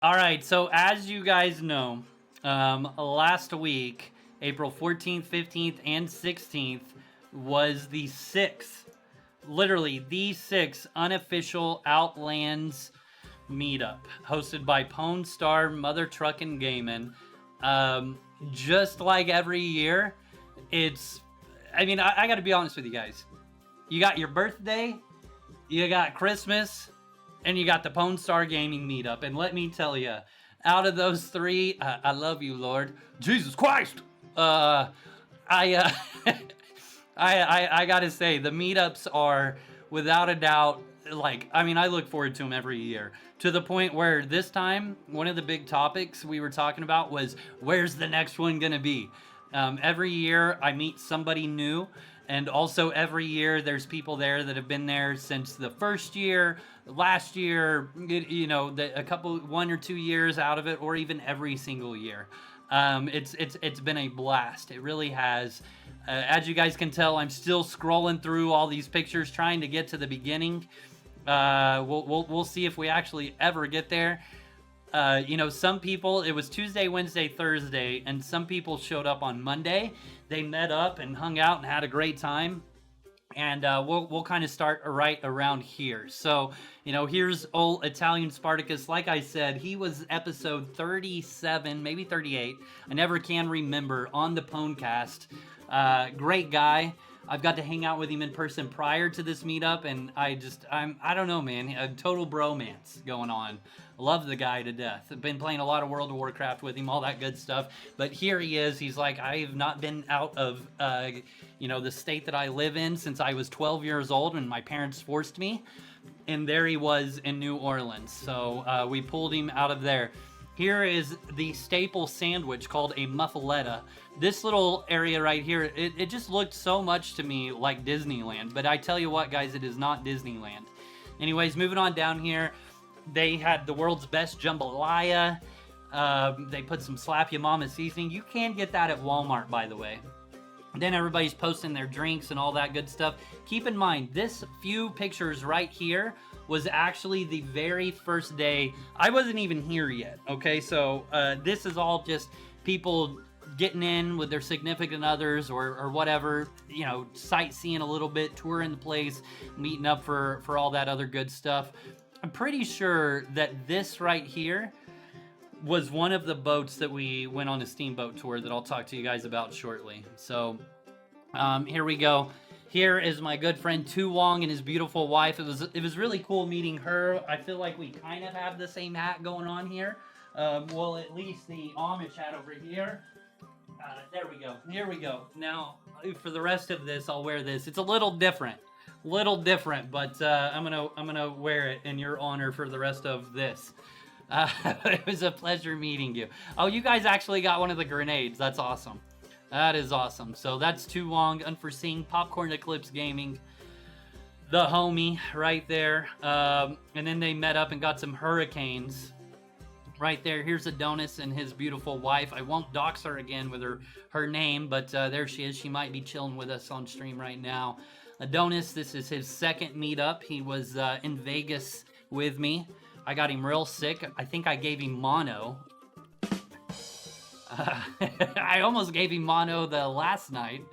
All right, so as you guys know, last week, April 14th, 15th, and 16th was the sixth, literally the sixth unofficial Outlands meetup hosted by Pwn Star Mother Truckin' Gaming. Just like every year, I gotta be honest with you guys. You got your birthday, you got Christmas, and you got the Pwn Star Gaming meetup. And let me tell you, out of those three, I love you, Lord. Jesus Christ! I, I gotta say, the meetups are, without a doubt, I look forward to them every year. To the point where this time, one of the big topics we were talking about was, where's the next one gonna be? Every year, I meet somebody new. And also every year there's people there that have been there since the first year, last year, a couple, 1 or 2 years out of it, or even every single year. It's been a blast. It really has. As you guys can tell, I'm still scrolling through all these pictures trying to get to the beginning. We'll see if we actually ever get there. Some people, it was Tuesday, Wednesday, Thursday, and some people showed up on Monday. They met up and hung out and had a great time. And we'll kind of start right around here. So, here's old Italian Spartacus. Like I said, he was episode 37, maybe 38. I never can remember, on the Pwnecast. Great guy. I've got to hang out with him in person prior to this meetup, and I don't know, man, a total bromance going on. Love the guy to death. I've been playing a lot of World of Warcraft with him, all that good stuff. But here he is. He's like, I have not been out of, the state that I live in since I was 12 years old when my parents forced me. And there he was in New Orleans. So we pulled him out of there. Here is the staple sandwich called a muffaletta. This little area right here, it just looked so much to me like Disneyland. But I tell you what, guys, it is not Disneyland. Anyways, moving on down here, they had the world's best jambalaya. They put some Slap Ya Mama seasoning. You can get that at Walmart, by the way. Then everybody's posting their drinks and all that good stuff. Keep in mind, this few pictures right here was actually the very first day. I wasn't even here yet, okay? So this is all just people getting in with their significant others or whatever, sightseeing a little bit, touring the place, meeting up for all that other good stuff. I'm pretty sure that this right here was one of the boats that we went on a steamboat tour that I'll talk to you guys about shortly. So here we go. Here is my good friend Tu Wong and his beautiful wife. It was really cool meeting her. I feel like we kind of have the same hat going on here. Well, at least the Amish hat over here. There we go. Here we go. Now, for the rest of this, I'll wear this. It's a little different, but I'm gonna wear it in your honor for the rest of this. It was a pleasure meeting you. Oh, you guys actually got one of the grenades. That's awesome. That is awesome. So that's Tu Wong, Unforeseen, Popcorn Eclipse Gaming, the homie right there. And then they met up and got some hurricanes right there. Here's Adonis and his beautiful wife. I won't dox her again with her name, but there she is. She might be chilling with us on stream right now. Adonis, this is his second meetup. He was in Vegas with me. I got him real sick. I think I gave him mono. I almost gave him mono the last night.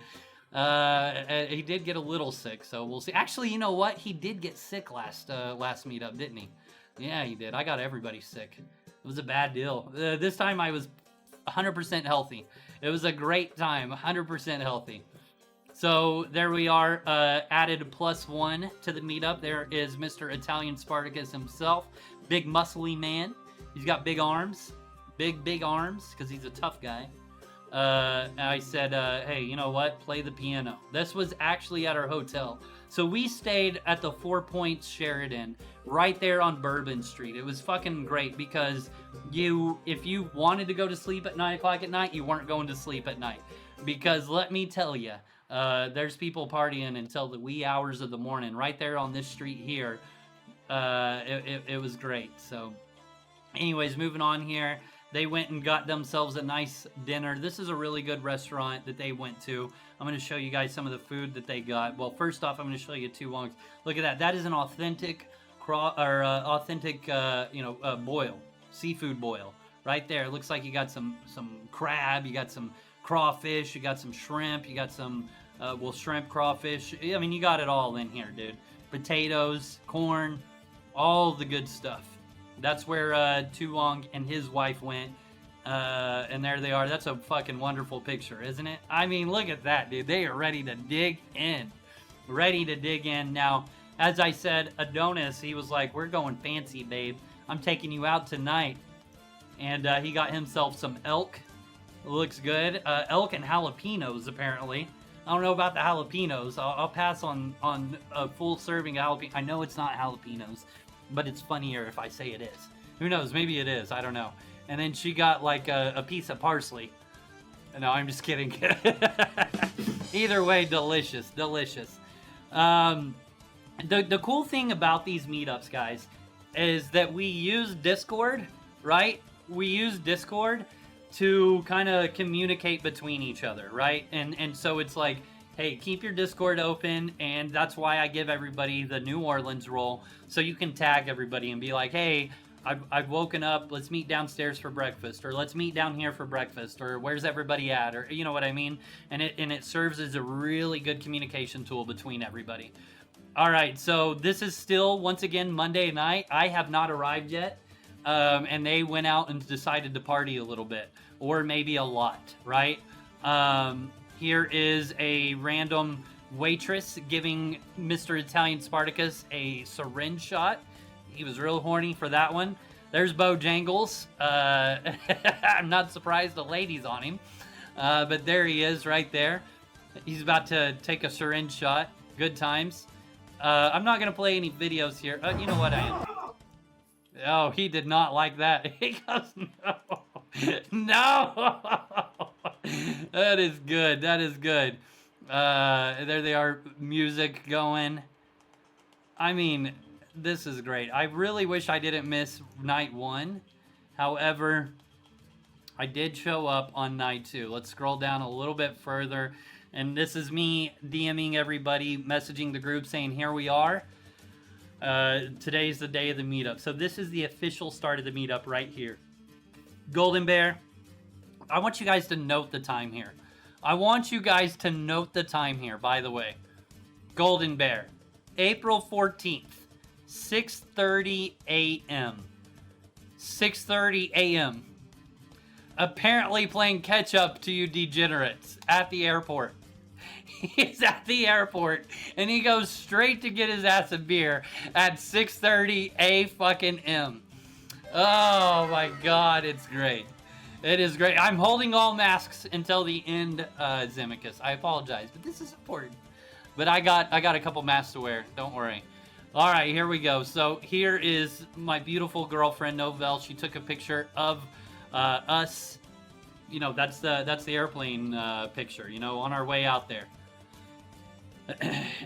He did get a little sick, so we'll see. Actually, you know what? He did get sick last meetup, didn't he? Yeah, he did. I got everybody sick. It was a bad deal. This time I was 100% healthy. It was a great time, 100% healthy. So there we are, added +1 to the meetup. There is Mr. Italian Spartacus himself. Big muscly man. He's got big arms. Big arms, because he's a tough guy. I said, hey, you know what? Play the piano. This was actually at our hotel. So we stayed at the 4 Points Sheridan, right there on Bourbon Street. It was fucking great because if you wanted to go to sleep at 9 o'clock at night, you weren't going to sleep at night. Because let me tell you, there's people partying until the wee hours of the morning right there on this street here. It was great. So anyways, moving on here. They went and got themselves a nice dinner. This is a really good restaurant that they went to. I'm going to show you guys some of the food that they got. Well, first off, I'm going to show you Tu Wong's. Look at that. That is an authentic boil. seafood boil right there. It looks like you got some crab, you got some crawfish, you got some shrimp, you got some well, shrimp, crawfish. I mean, you got it all in here, dude. Potatoes, corn, all the good stuff. That's where Tuong and his wife went. And there they are. That's a fucking wonderful picture, isn't it? I mean, look at that, dude. They are ready to dig in. Ready to dig in. Now, as I said, Adonis, he was like, we're going fancy, babe. I'm taking you out tonight. And he got himself some elk. Looks good. Elk and jalapenos, apparently. I don't know about the jalapenos. I'll pass on a full serving of jalapeno. I know it's not jalapenos, but it's funnier if I say it is. Who knows? Maybe it is. I don't know. And then she got like a piece of parsley. No, I'm just kidding. Either way, delicious, delicious. The cool thing about these meetups, guys, is that we use Discord, right? We use Discord to kind of communicate between each other, right? And so it's like, hey, keep your Discord open, and that's why I give everybody the New Orleans role, so you can tag everybody and be like, hey, I've woken up, let's meet downstairs for breakfast, or let's meet down here for breakfast, or where's everybody at, or you know what I mean? And it serves as a really good communication tool between everybody. All right, so this is still, once again, Monday night. I have not arrived yet. And they went out and decided to party a little bit, or maybe a lot, right? Here is a random waitress giving Mr. Italian Spartacus a syringe shot. He was real horny for that one. There's Bojangles. I'm not surprised the lady's on him, but there he is right there. He's about to take a syringe shot. Good times. I'm not going to play any videos here. You know what I am. Oh, he did not like that. He goes, no. No. That is good. That is good. There they are. Music going. I mean, this is great. I really wish I didn't miss night 1. However, I did show up on night 2. Let's scroll down a little bit further. And this is me DMing everybody, messaging the group saying, here we are. Today's the day of the meetup. So this is the official start of the meetup right here. Golden Bear, I want you guys to note the time here. I want you guys to note the time here, by the way. Golden Bear, April 14th, 6:30 a.m. 6:30 a.m. Apparently playing catch up to you degenerates at the airport. He's at the airport and he goes straight to get his ass a beer at 6:30 a.m. Oh my god, it's great. It is great. I'm holding all masks until the end, Zemicus. I apologize, but this is important. But I got a couple masks to wear. Don't worry. All right, here we go. So here is my beautiful girlfriend Novelle. She took a picture of us. You know, that's the airplane picture. You know, on our way out there.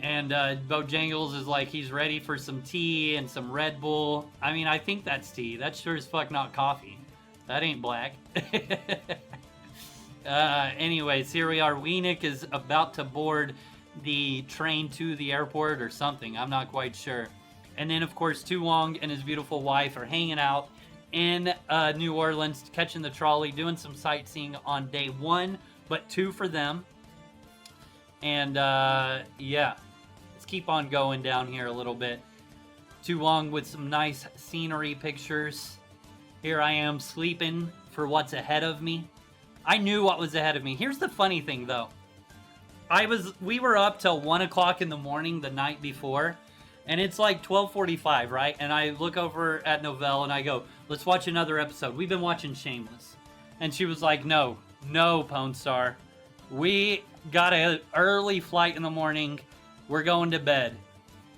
And Bojangles is like, he's ready for some tea and some Red Bull. I mean, I think that's tea. That's sure as fuck not coffee. That ain't black. Anyways, here we are. Weenik is about to board the train to the airport or something. I'm not quite sure. And then, of course, Tuong and his beautiful wife are hanging out in New Orleans, catching the trolley, doing some sightseeing on day 1, but 2 for them. And yeah, let's keep on going down here a little bit. Tuong with some nice scenery pictures. Here I am sleeping for what's ahead of me. I knew what was ahead of me. Here's the funny thing though. We were up till 1 o'clock in the morning the night before, and it's like 12:45, right? And I look over at Novelle and I go, let's watch another episode. We've been watching Shameless. And she was like, no, Pwn Star. We got an early flight in the morning. We're going to bed.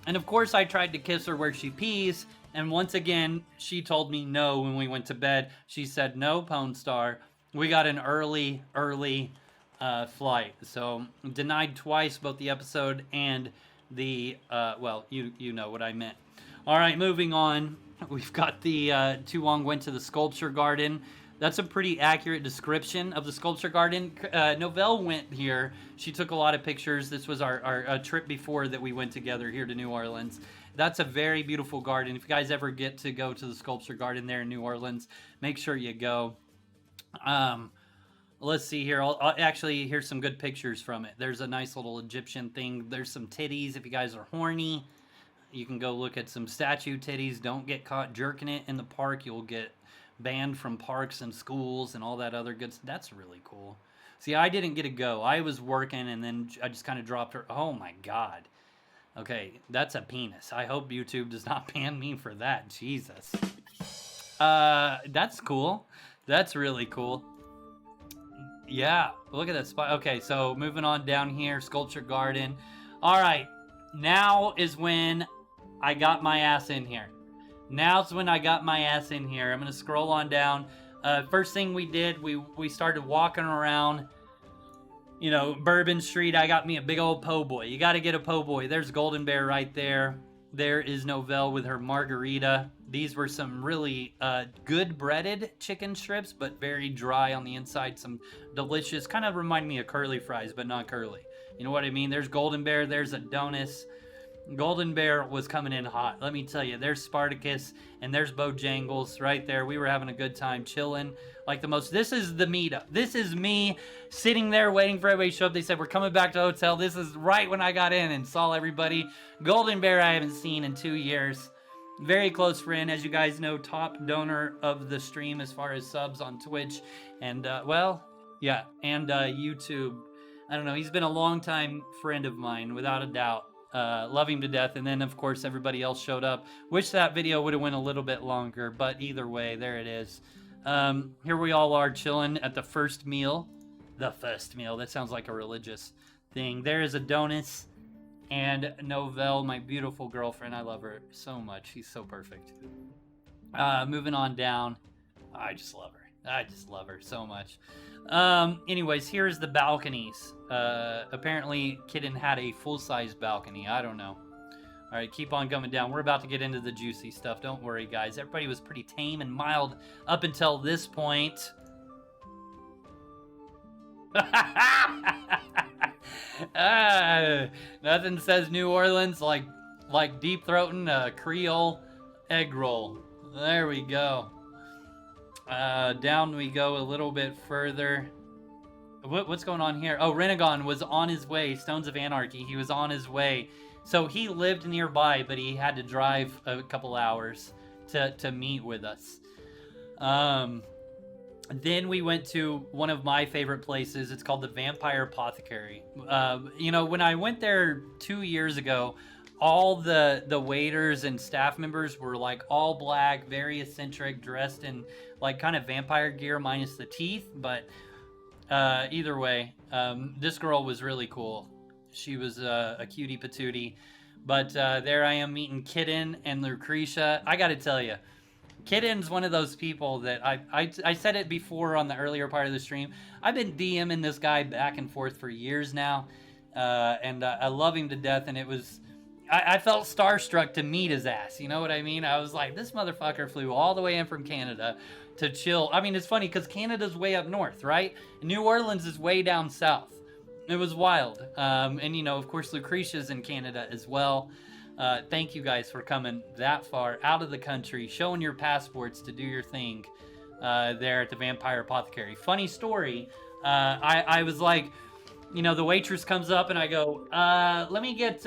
And of course I tried to kiss her where she pees. And once again, she told me no when we went to bed. She said, no, Pwn Star. We got an early flight. So denied twice, both the episode and the, well, you know what I meant. All right, moving on. We've got the Tuong went to the sculpture garden. That's a pretty accurate description of the sculpture garden. Novelle went here. She took a lot of pictures. This was our trip before that we went together here to New Orleans. That's a very beautiful garden. If you guys ever get to go to the sculpture garden there in New Orleans, make sure you go. Let's see here. I'll actually, here's some good pictures from it. There's a nice little Egyptian thing. There's some titties if you guys are horny. You can go look at some statue titties. Don't get caught jerking it in the park. You'll get banned from parks and schools and all that other good stuff. That's really cool. See, I didn't get to go. I was working and then I just kind of dropped her. Oh my God. Okay, that's a penis. I hope YouTube does not ban me for that. Jesus. That's cool. That's really cool. Yeah, look at that spot. Okay, so moving on down here, Sculpture Garden. All right, now is when I got my ass in here. Now's when I got my ass in here. I'm going to scroll on down. First thing we did, we started walking around, you know, Bourbon Street. I got me a big old po' boy. You got to get a po' boy. There's Golden Bear right there. There is Novelle with her margarita. These were some really good breaded chicken strips, but very dry on the inside. Some delicious, kind of remind me of curly fries, but not curly. You know what I mean? There's Golden Bear. There's Adonis. Golden Bear was coming in hot. Let me tell you, there's Spartacus and there's Bojangles right there. We were having a good time chilling like the most. This is the meetup. This is me sitting there waiting for everybody to show up. They said, we're coming back to the hotel. This is right when I got in and saw everybody. Golden Bear I haven't seen in 2 years. Very close friend, as you guys know, top donor of the stream as far as subs on Twitch. And, well, yeah, and YouTube. I don't know. He's been a long time friend of mine, without a doubt. Love him to death. And then, of course, everybody else showed up. Wish that video would have went a little bit longer, but either way, there it is. Here we all are chilling at the first meal. The first meal. That sounds like a religious thing. There is Adonis and Novelle, my beautiful girlfriend. I love her so much. She's so perfect. Moving on down. I just love her. I just love her so much. Anyways, here's the balconies. Apparently Kitten had a full-size balcony. I don't know. All right, keep on coming down. We're about to get into the juicy stuff. Don't worry, guys. Everybody was pretty tame and mild up until this point. Nothing says New Orleans like deep throating a Creole egg roll. There we go. Down we go a little bit further. What's going on here? Oh, Renegon was on his way. Stones of Anarchy. He was on his way. So he lived nearby, but he had to drive a couple hours to meet with us. Then we went to one of my favorite places. It's called the Vampire Apothecary. You know, when I went there 2 years ago, all the waiters and staff members were like all black, very eccentric, dressed in like kind of vampire gear minus the teeth. But either way, this girl was really cool. She was a cutie patootie. But there I am meeting Kitten and Lucretia. I got to tell you, Kitten's one of those people that I said it before on the earlier part of the stream. I've been DMing this guy back and forth for years now. And I love him to death. And it was... I felt starstruck to meet his ass. You know what I mean? I was like, this motherfucker flew all the way in from Canada to chill. I mean, it's funny because Canada's way up north, right? New Orleans is way down south. It was wild. And, you know, of course, Lucretia's in Canada as well. Thank you guys for coming that far out of the country, showing your passports to do your thing there at the Vampire Apothecary. Funny story. I was like, you know, the waitress comes up and I go, let me get...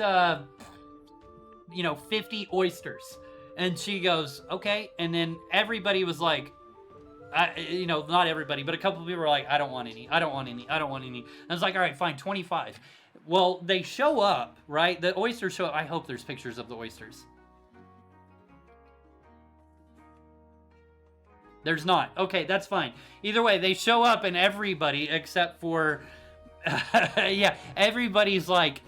50 oysters. And she goes, okay. And then everybody was like, not everybody, but a couple of people were like, I don't want any. I don't want any. I don't want any. And I was like, all right, fine, 25. Well, they show up, right? The oysters show up. I hope there's pictures of the oysters. There's not. Okay, that's fine. Either way, they show up and everybody except for, yeah, everybody's like,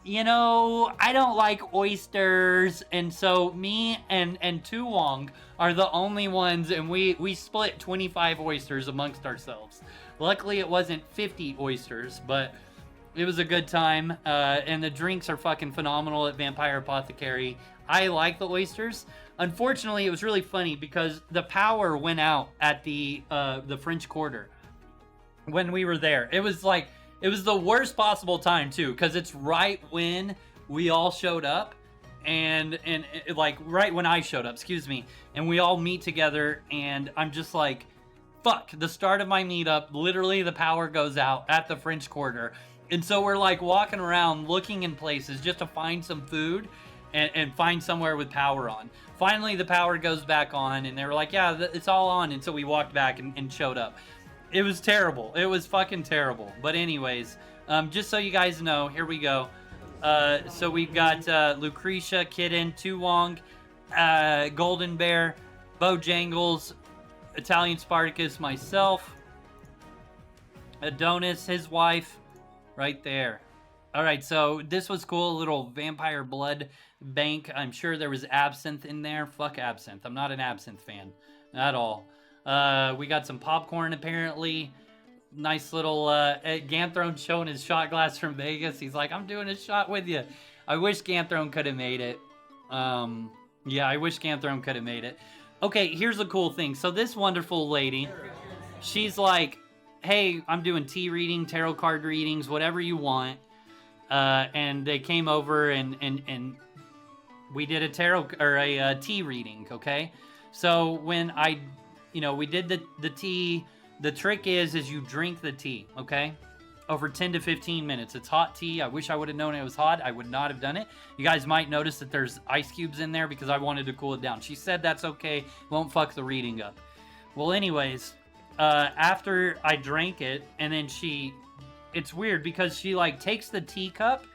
I don't like oysters, and so me and Tu Wong are the only ones, and we split 25 oysters amongst ourselves. Luckily, it wasn't 50 oysters, but it was a good time, and the drinks are fucking phenomenal at Vampire Apothecary. I like the oysters. Unfortunately, it was really funny because the power went out at the French Quarter when we were there. It was like... It was the worst possible time, too, because it's right when we all showed up. and like right when I showed up, excuse me, and we all meet together, and I'm just like, fuck, the start of my meetup, literally the power goes out at the French Quarter. And so we're like walking around looking in places just to find some food and find somewhere with power on. Finally, the power goes back on, and they were like, yeah, it's all on. And so we walked back and showed up. It was terrible. It was fucking terrible. But anyways, just so you guys know, here we go. So we've got Lucretia, Kitten, Tu Wong, Golden Bear, Bojangles, Italian Spartacus, myself, Adonis, his wife, right there. All right, so this was cool. A little vampire blood bank. I'm sure there was absinthe in there. Fuck absinthe. I'm not an absinthe fan at all. We got some popcorn, apparently. Nice little Ganthrone showing his shot glass from Vegas. He's like, I'm doing a shot with you. I wish Ganthrone could have made it. Yeah, I wish Ganthrone could have made it. Okay, here's the cool thing. So this wonderful lady, she's like, hey, I'm doing tea reading, tarot card readings, whatever you want. And they came over and we did a tarot or a tea reading, okay? So when we did the tea, the trick is you drink the tea, okay? Over 10 to 15 minutes. It's hot tea. I wish I would have known it was hot. I would not have done it. You guys might notice that there's ice cubes in there because I wanted to cool it down. She said that's okay. Won't fuck the reading up. Well, anyways, after I drank it, and then it's weird because she like takes the teacup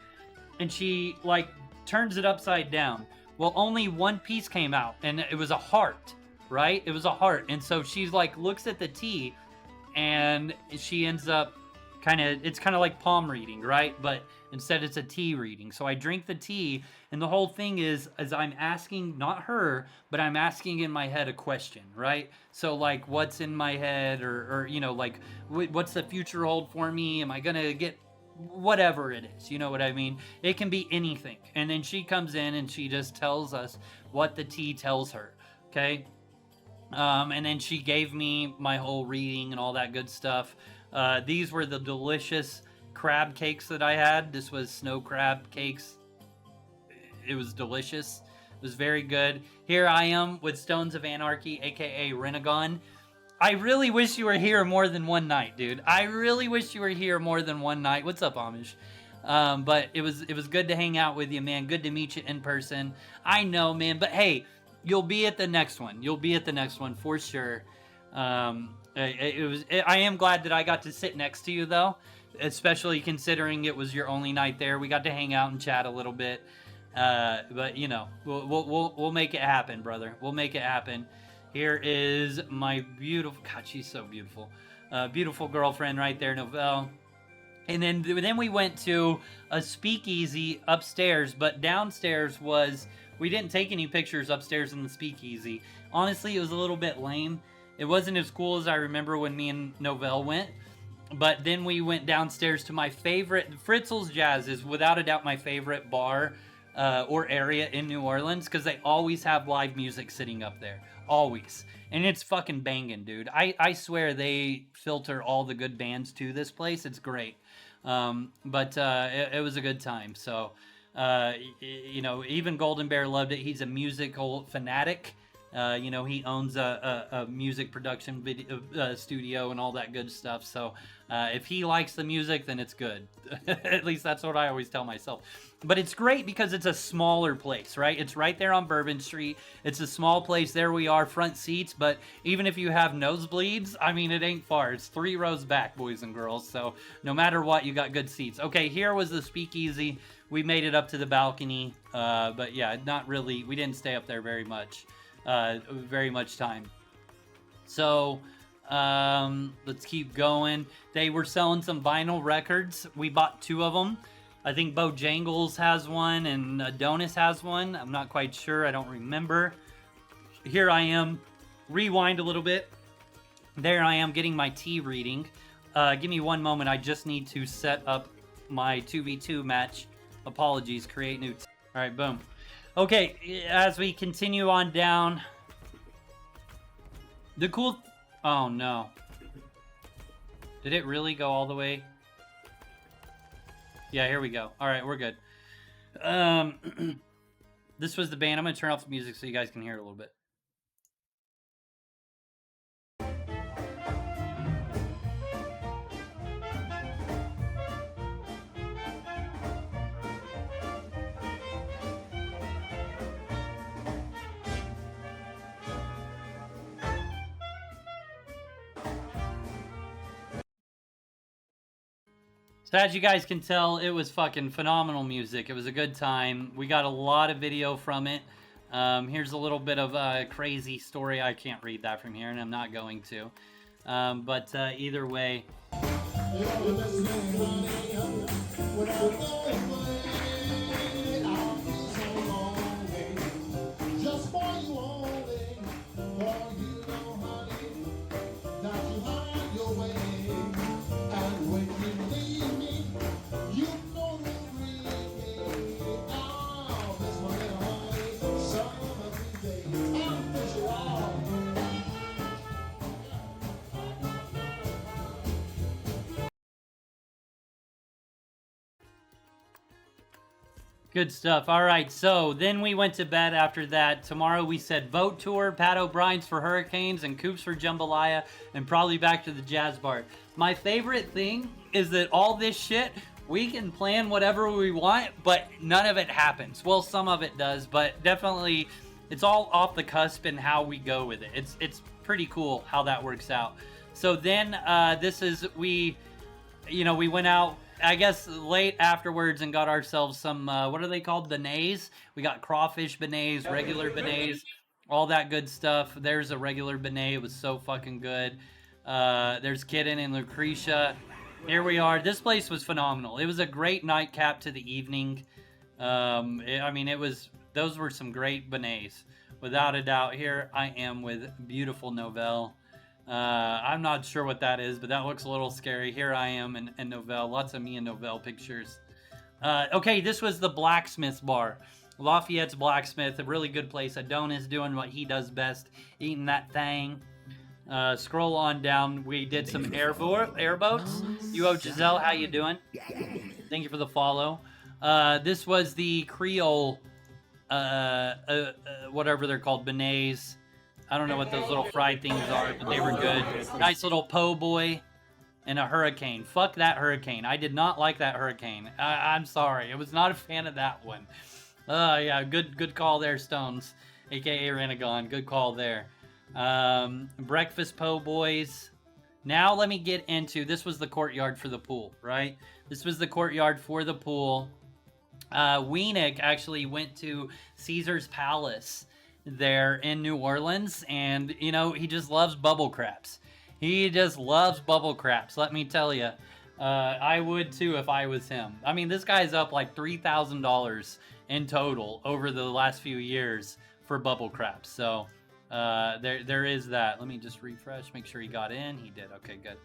and she like turns it upside down. Well, only one piece came out, and it was a heart, right? It was a heart. And so she's like looks at the tea, and she ends up it's kind of like palm reading, right? But instead it's a tea reading. So I drink the tea, and the whole thing is I'm asking, not her, but I'm asking in my head a question, right? So like, what's in my head, or like, what's the future hold for me? Am I gonna get whatever it is? You know what I mean? It can be anything. And then she comes in and she just tells us what the tea tells her, okay? And then she gave me my whole reading and all that good stuff. These were the delicious crab cakes that I had. This was snow crab cakes. It was delicious. It was very good. Here I am with Stones of Anarchy, aka Renegon. I really wish you were here more than one night, dude. I really wish you were here more than one night. What's up, Amish? But it was good to hang out with you, man. Good to meet you in person. I know, man. But hey, you'll be at the next one. You'll be at the next one for sure. I am glad that I got to sit next to you, though, especially considering it was your only night there. We got to hang out and chat a little bit, but we'll make it happen, brother. We'll make it happen. Here is my beautiful, God, she's so beautiful, beautiful girlfriend right there, Novelle. And then we went to a speakeasy upstairs, but downstairs we didn't take any pictures upstairs in the speakeasy. Honestly, it was a little bit lame. It wasn't as cool as I remember when me and Novelle went. But then we went downstairs to my favorite, Fritzel's Jazz is without a doubt my favorite bar or area in New Orleans, because they always have live music sitting up there. Always. And it's fucking banging, dude. I swear they filter all the good bands to this place. It's great. But it was a good time. So, even Golden Bear loved it. He's a musical fanatic. He owns a music production video studio and all that good stuff. So if he likes the music, then it's good. At least that's what I always tell myself. But it's great because it's a smaller place, right? It's right there on Bourbon Street. It's a small place. There we are, front seats. But even if you have nosebleeds, I mean, it ain't far. It's 3 rows back, boys and girls. So no matter what, you got good seats. Okay, here was the speakeasy. We made it up to the balcony. But yeah, not really. We didn't stay up there very much time. So let's keep going. They were selling some vinyl records. We bought 2 of them. I think Bojangles has one and Adonis has one. I'm not quite sure. I don't remember. Here I am. Rewind a little bit. There I am getting my tea reading. Give me one moment. I just need to set up my 2v2 match. Apologies. Create new. All right, boom. Okay, as we continue on down, the cool... Oh, no. Did it really go all the way? The This was the band. I'm gonna turn off the music so you guys can hear it a little bit. So as you guys can tell, it was fucking phenomenal music. It was a good time. We got a lot of video from it. Here's a little bit of a crazy story. I can't read that from here, and I'm not going to. But either way. Good stuff. All right, so then we went to bed after that. Tomorrow we said Vote Tour, Pat O'Brien's for Hurricanes, and Coops for Jambalaya, and probably back to the Jazz Bar. My favorite thing is that all this shit, we can plan whatever we want, but none of it happens. Well, some of it does, but definitely it's all off the cusp and how we go with it. It's pretty cool how that works out. So then we went out, I guess, late afterwards and got ourselves some, what are they called? Beignets. We got crawfish beignets, regular beignets, all that good stuff. There's a regular beignet. It was so fucking good. There's Kitten and Lucretia. Here we are. This place was phenomenal. It was a great nightcap to the evening. Those were some great beignets. Without a doubt. Here I am with beautiful Novelle. I'm not sure what that is, but that looks a little scary. Here I am and Novelle. Lots of me and Novelle pictures. Okay, this was the Blacksmith's Bar. Lafayette's Blacksmith, a really good place. Adonis doing what he does best, eating that thing. Scroll on down. We did some airboats. UO Giselle, how you doing? Thank you for the follow. This was the Creole, whatever they're called, beignets. I don't know what those little fried things are, but they were good. Nice little po' boy and a hurricane. Fuck that hurricane. I did not like that hurricane. I'm sorry. I was not a fan of that one. Yeah, good call there, Stones, aka Renegon. Good call there. Breakfast po' boys. Now let me get into, this was the courtyard for the pool, right? This was the courtyard for the pool. Weenick actually went to Caesar's Palace there in New Orleans, and he just loves bubble craps. He just loves bubble craps, let me tell you. I would too if I was him. I mean, this guy's up like $3,000 in total over the last few years for bubble craps. So there is that. Let me just refresh, make sure he got in. He did. Okay, good.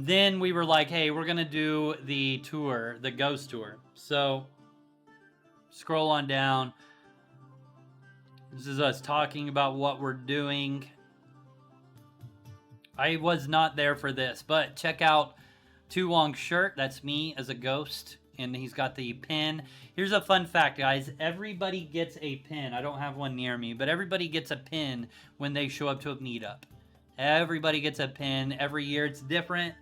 Then we were like, hey, we're gonna do the tour, the ghost tour. So scroll on down. This is us talking about what we're doing. I was not there for this, but check out Tu Wong's shirt. That's me as a ghost, and he's got the pin. Here's a fun fact, guys. Everybody gets a pin. I don't have one near me, but everybody gets a pin when they show up to a meetup. Everybody gets a pin. Every year it's different.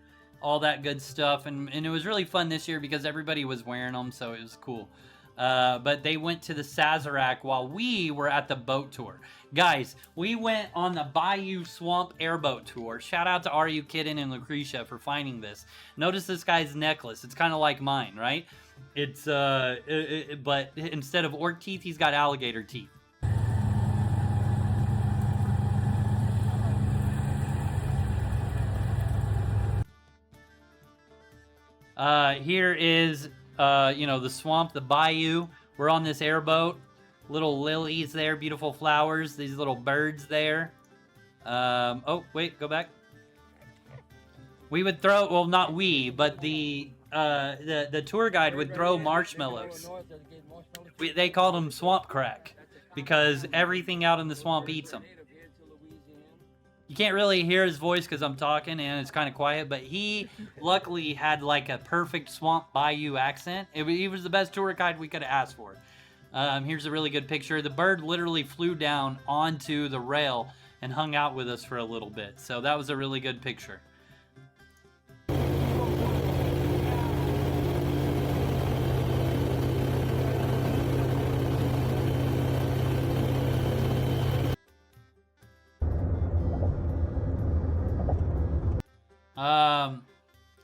All that good stuff. And it was really fun this year because everybody was wearing them, so it was cool. But they went to the Sazerac while we were at the boat tour. Guys, we went on the Bayou Swamp airboat tour. Shout out to RU Kitten and Lucretia for finding this. Notice this guy's necklace. It's kind of like mine, right? It's but instead of orc teeth, he's got alligator teeth. Here is the swamp, the bayou. We're on this airboat. Little lilies there, beautiful flowers. These little birds there. Oh, wait, go back. We would throw, well, not we, but the tour guide would throw marshmallows. They called them swamp crack because everything out in the swamp eats them. You can't really hear his voice because I'm talking and it's kind of quiet, but he luckily had like a perfect Swamp Bayou accent. He was the best tour guide we could have asked for. Here's a really good picture. The bird literally flew down onto the rail and hung out with us for a little bit. So that was a really good picture.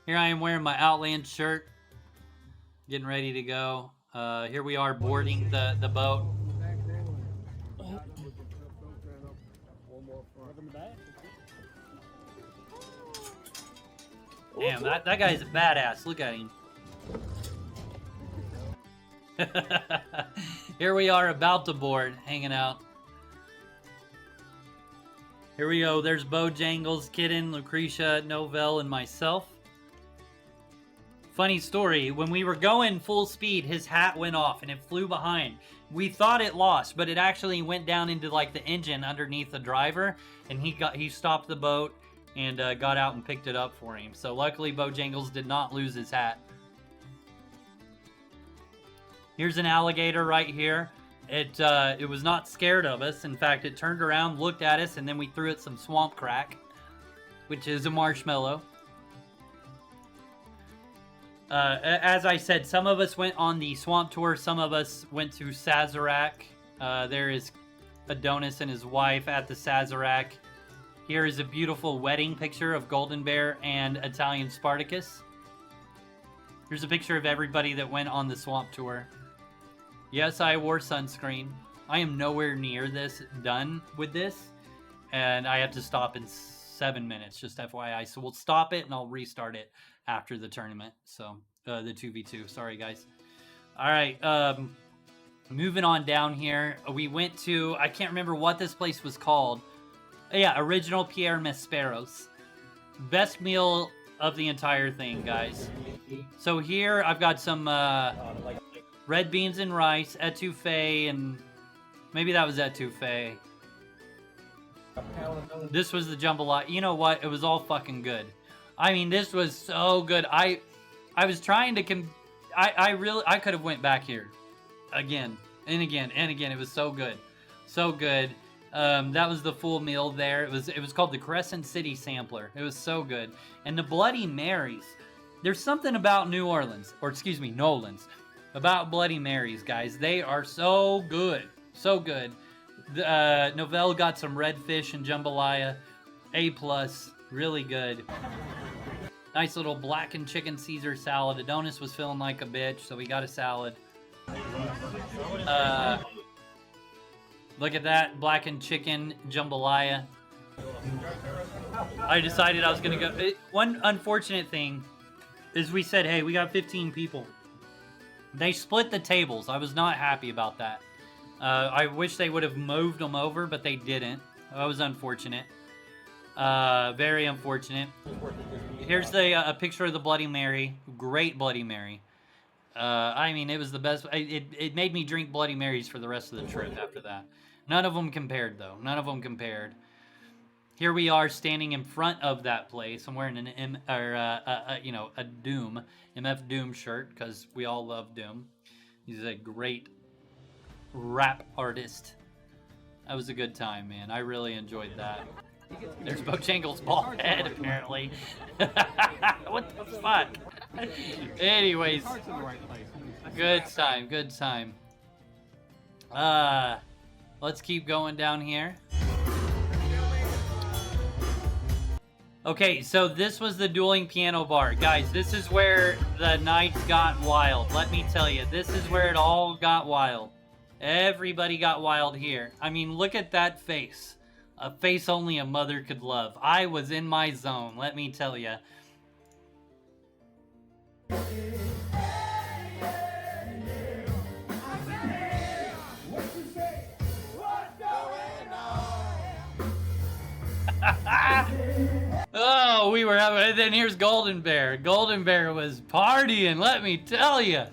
Here I am wearing my Outlands shirt, getting ready to go. Here we are boarding the boat. Damn, that guy's a badass. Look at him. Here we are about to board, hanging out. Here we go. There's Bojangles, Kitten, Lucretia, Novell, and myself. Funny story. When we were going full speed, his hat went off and it flew behind. We thought it lost, but it actually went down into like the engine underneath the driver, and he stopped the boat and got out and picked it up for him. So luckily, Bojangles did not lose his hat. Here's an alligator right here. It was not scared of us. In fact, it turned around, looked at us, and then we threw it some swamp crack, which is a marshmallow. As I said, some of us went on the swamp tour. Some of us went to Sazerac. There is Adonis and his wife at the Sazerac. Here is a beautiful wedding picture of Golden Bear and Italian Spartacus. Here's a picture of everybody that went on the swamp tour. Yes, I wore sunscreen. I am nowhere near done with this, and I have to stop in 7 minutes, just FYI. So we'll stop it and I'll restart it after the tournament. So the 2v2, sorry guys. All right, moving on down here. We went to, I can't remember what this place was called. Yeah, Original Pierre Mesperos. Best meal of the entire thing, guys. So here I've got some red beans and rice, etouffee, and maybe that was etouffee. This was the jambalaya. You know what? It was all fucking good. I mean, this was so good. I was trying to I could have went back here again and again and again. It was so good. So good. That was the full meal there. It was called the Crescent City Sampler. It was so good. And the Bloody Marys. There's something about New Orleans, or excuse me, Nolans, about Bloody Marys, guys. They are so good. So good. Novell got some redfish and jambalaya. A+. Really good. Nice little blackened chicken Caesar salad. Adonis was feeling like a bitch, so we got a salad. Look at that. Blackened chicken jambalaya. I decided I was going to go. One unfortunate thing is we said, hey, we got 15 people. They split the tables. I was not happy about that. I wish they would have moved them over, but they didn't. That was unfortunate. Very unfortunate. Here's a picture of the Bloody Mary. Great Bloody Mary. I mean, it was the best. It made me drink Bloody Marys for the rest of the trip after that. None of them compared, though. None of them compared. Here we are standing in front of that place. I'm wearing a Doom, MF Doom shirt, because we all love Doom. He's a great rap artist. That was a good time, man. I really enjoyed that. There's Bojangles' bald head, apparently. What the fuck? Anyways, good time, good time. Let's keep going down here. Okay, so this was the Dueling Piano Bar. Guys, this is where the nights got wild. Let me tell you, this is where it all got wild. Everybody got wild here. I mean, look at that face. A face only a mother could love. I was in my zone, let me tell you. Oh, we were having, and then here's Golden Bear. Golden Bear was partying, let me tell you.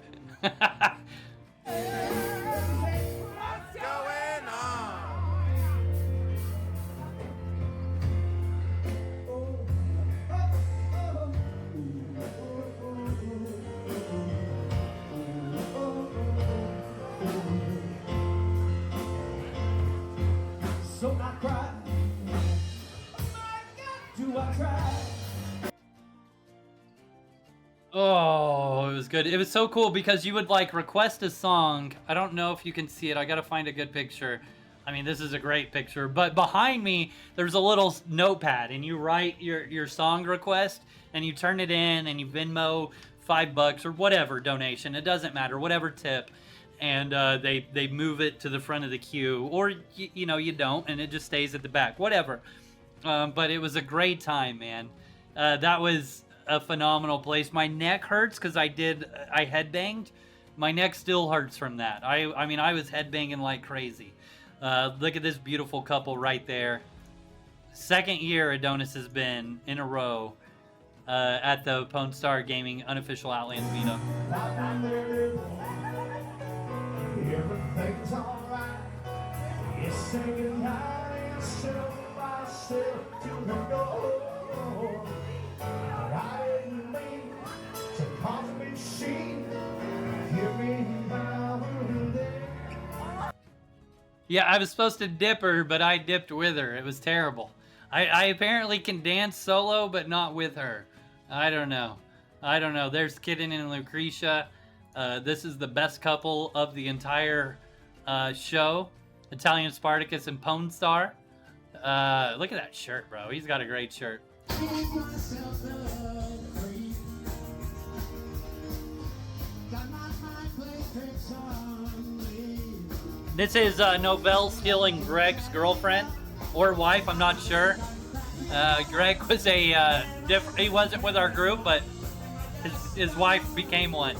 Oh, it was good. It was so cool because you would like request a song. I don't know if you can see it. I gotta find a good picture. I mean, this is a great picture, but behind me, there's a little notepad, and you write your song request, and you turn it in, and you Venmo $5 or whatever donation. It doesn't matter, whatever tip, and they move it to the front of the queue, or you know you don't, and it just stays at the back, whatever. But it was a great time, man. That was a phenomenal place. My neck hurts because I headbanged. My neck still hurts from that. I mean, I was headbanging like crazy. Look at this beautiful couple right there. Second year Adonis has been in a row at the Pone Star Gaming unofficial Outlands meetup. Everything's alright. It's singing high, still myself to the door. I didn't mean to cause me shame. Hear me now and then. Yeah, I was supposed to dip her, but I dipped with her. It was terrible. I apparently can dance solo, but not with her. I don't know. There's Kitten and Lucretia. This is the best couple of the entire show. Italian Spartacus and Pone Star. Look at that shirt, bro. He's got a great shirt. This is Novell stealing Greg's girlfriend or wife, I'm not sure. Greg was he wasn't with our group, but his wife became one.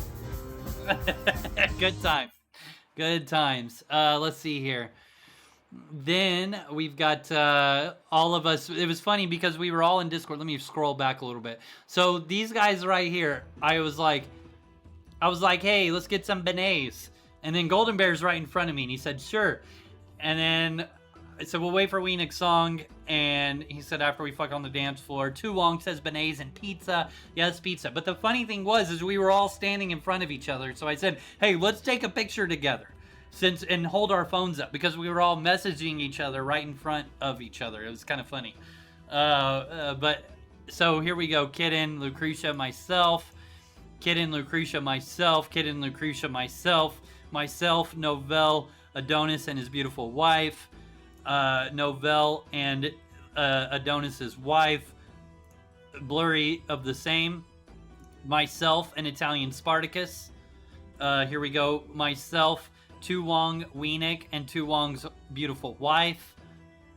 Good time. Good times. Let's see here. Then we've got all of us. It was funny because we were all in Discord. Let me scroll back a little bit. So these guys right here, I was like, hey, let's get some beignets. And then Golden Bear's right in front of me, and he said, sure. And then I said, we'll wait for Weenik's song. And he said, after we fuck on the dance floor, Tu Wong says beignets and pizza. Yes, pizza. But the funny thing is we were all standing in front of each other. So I said, hey, let's take a picture together and hold our phones up, because we were all messaging each other right in front of each other. It was kind of funny. But so here we go. Kitten, Lucretia, myself. Kitten, Lucretia, myself. Kitten, Lucretia, myself. Myself, Novell, Adonis and his beautiful wife. Novell and Adonis's wife. Blurry of the same. Myself and Italian Spartacus. Here we go. Myself, Tu Wong, Weenik, and Tu Wong's beautiful wife.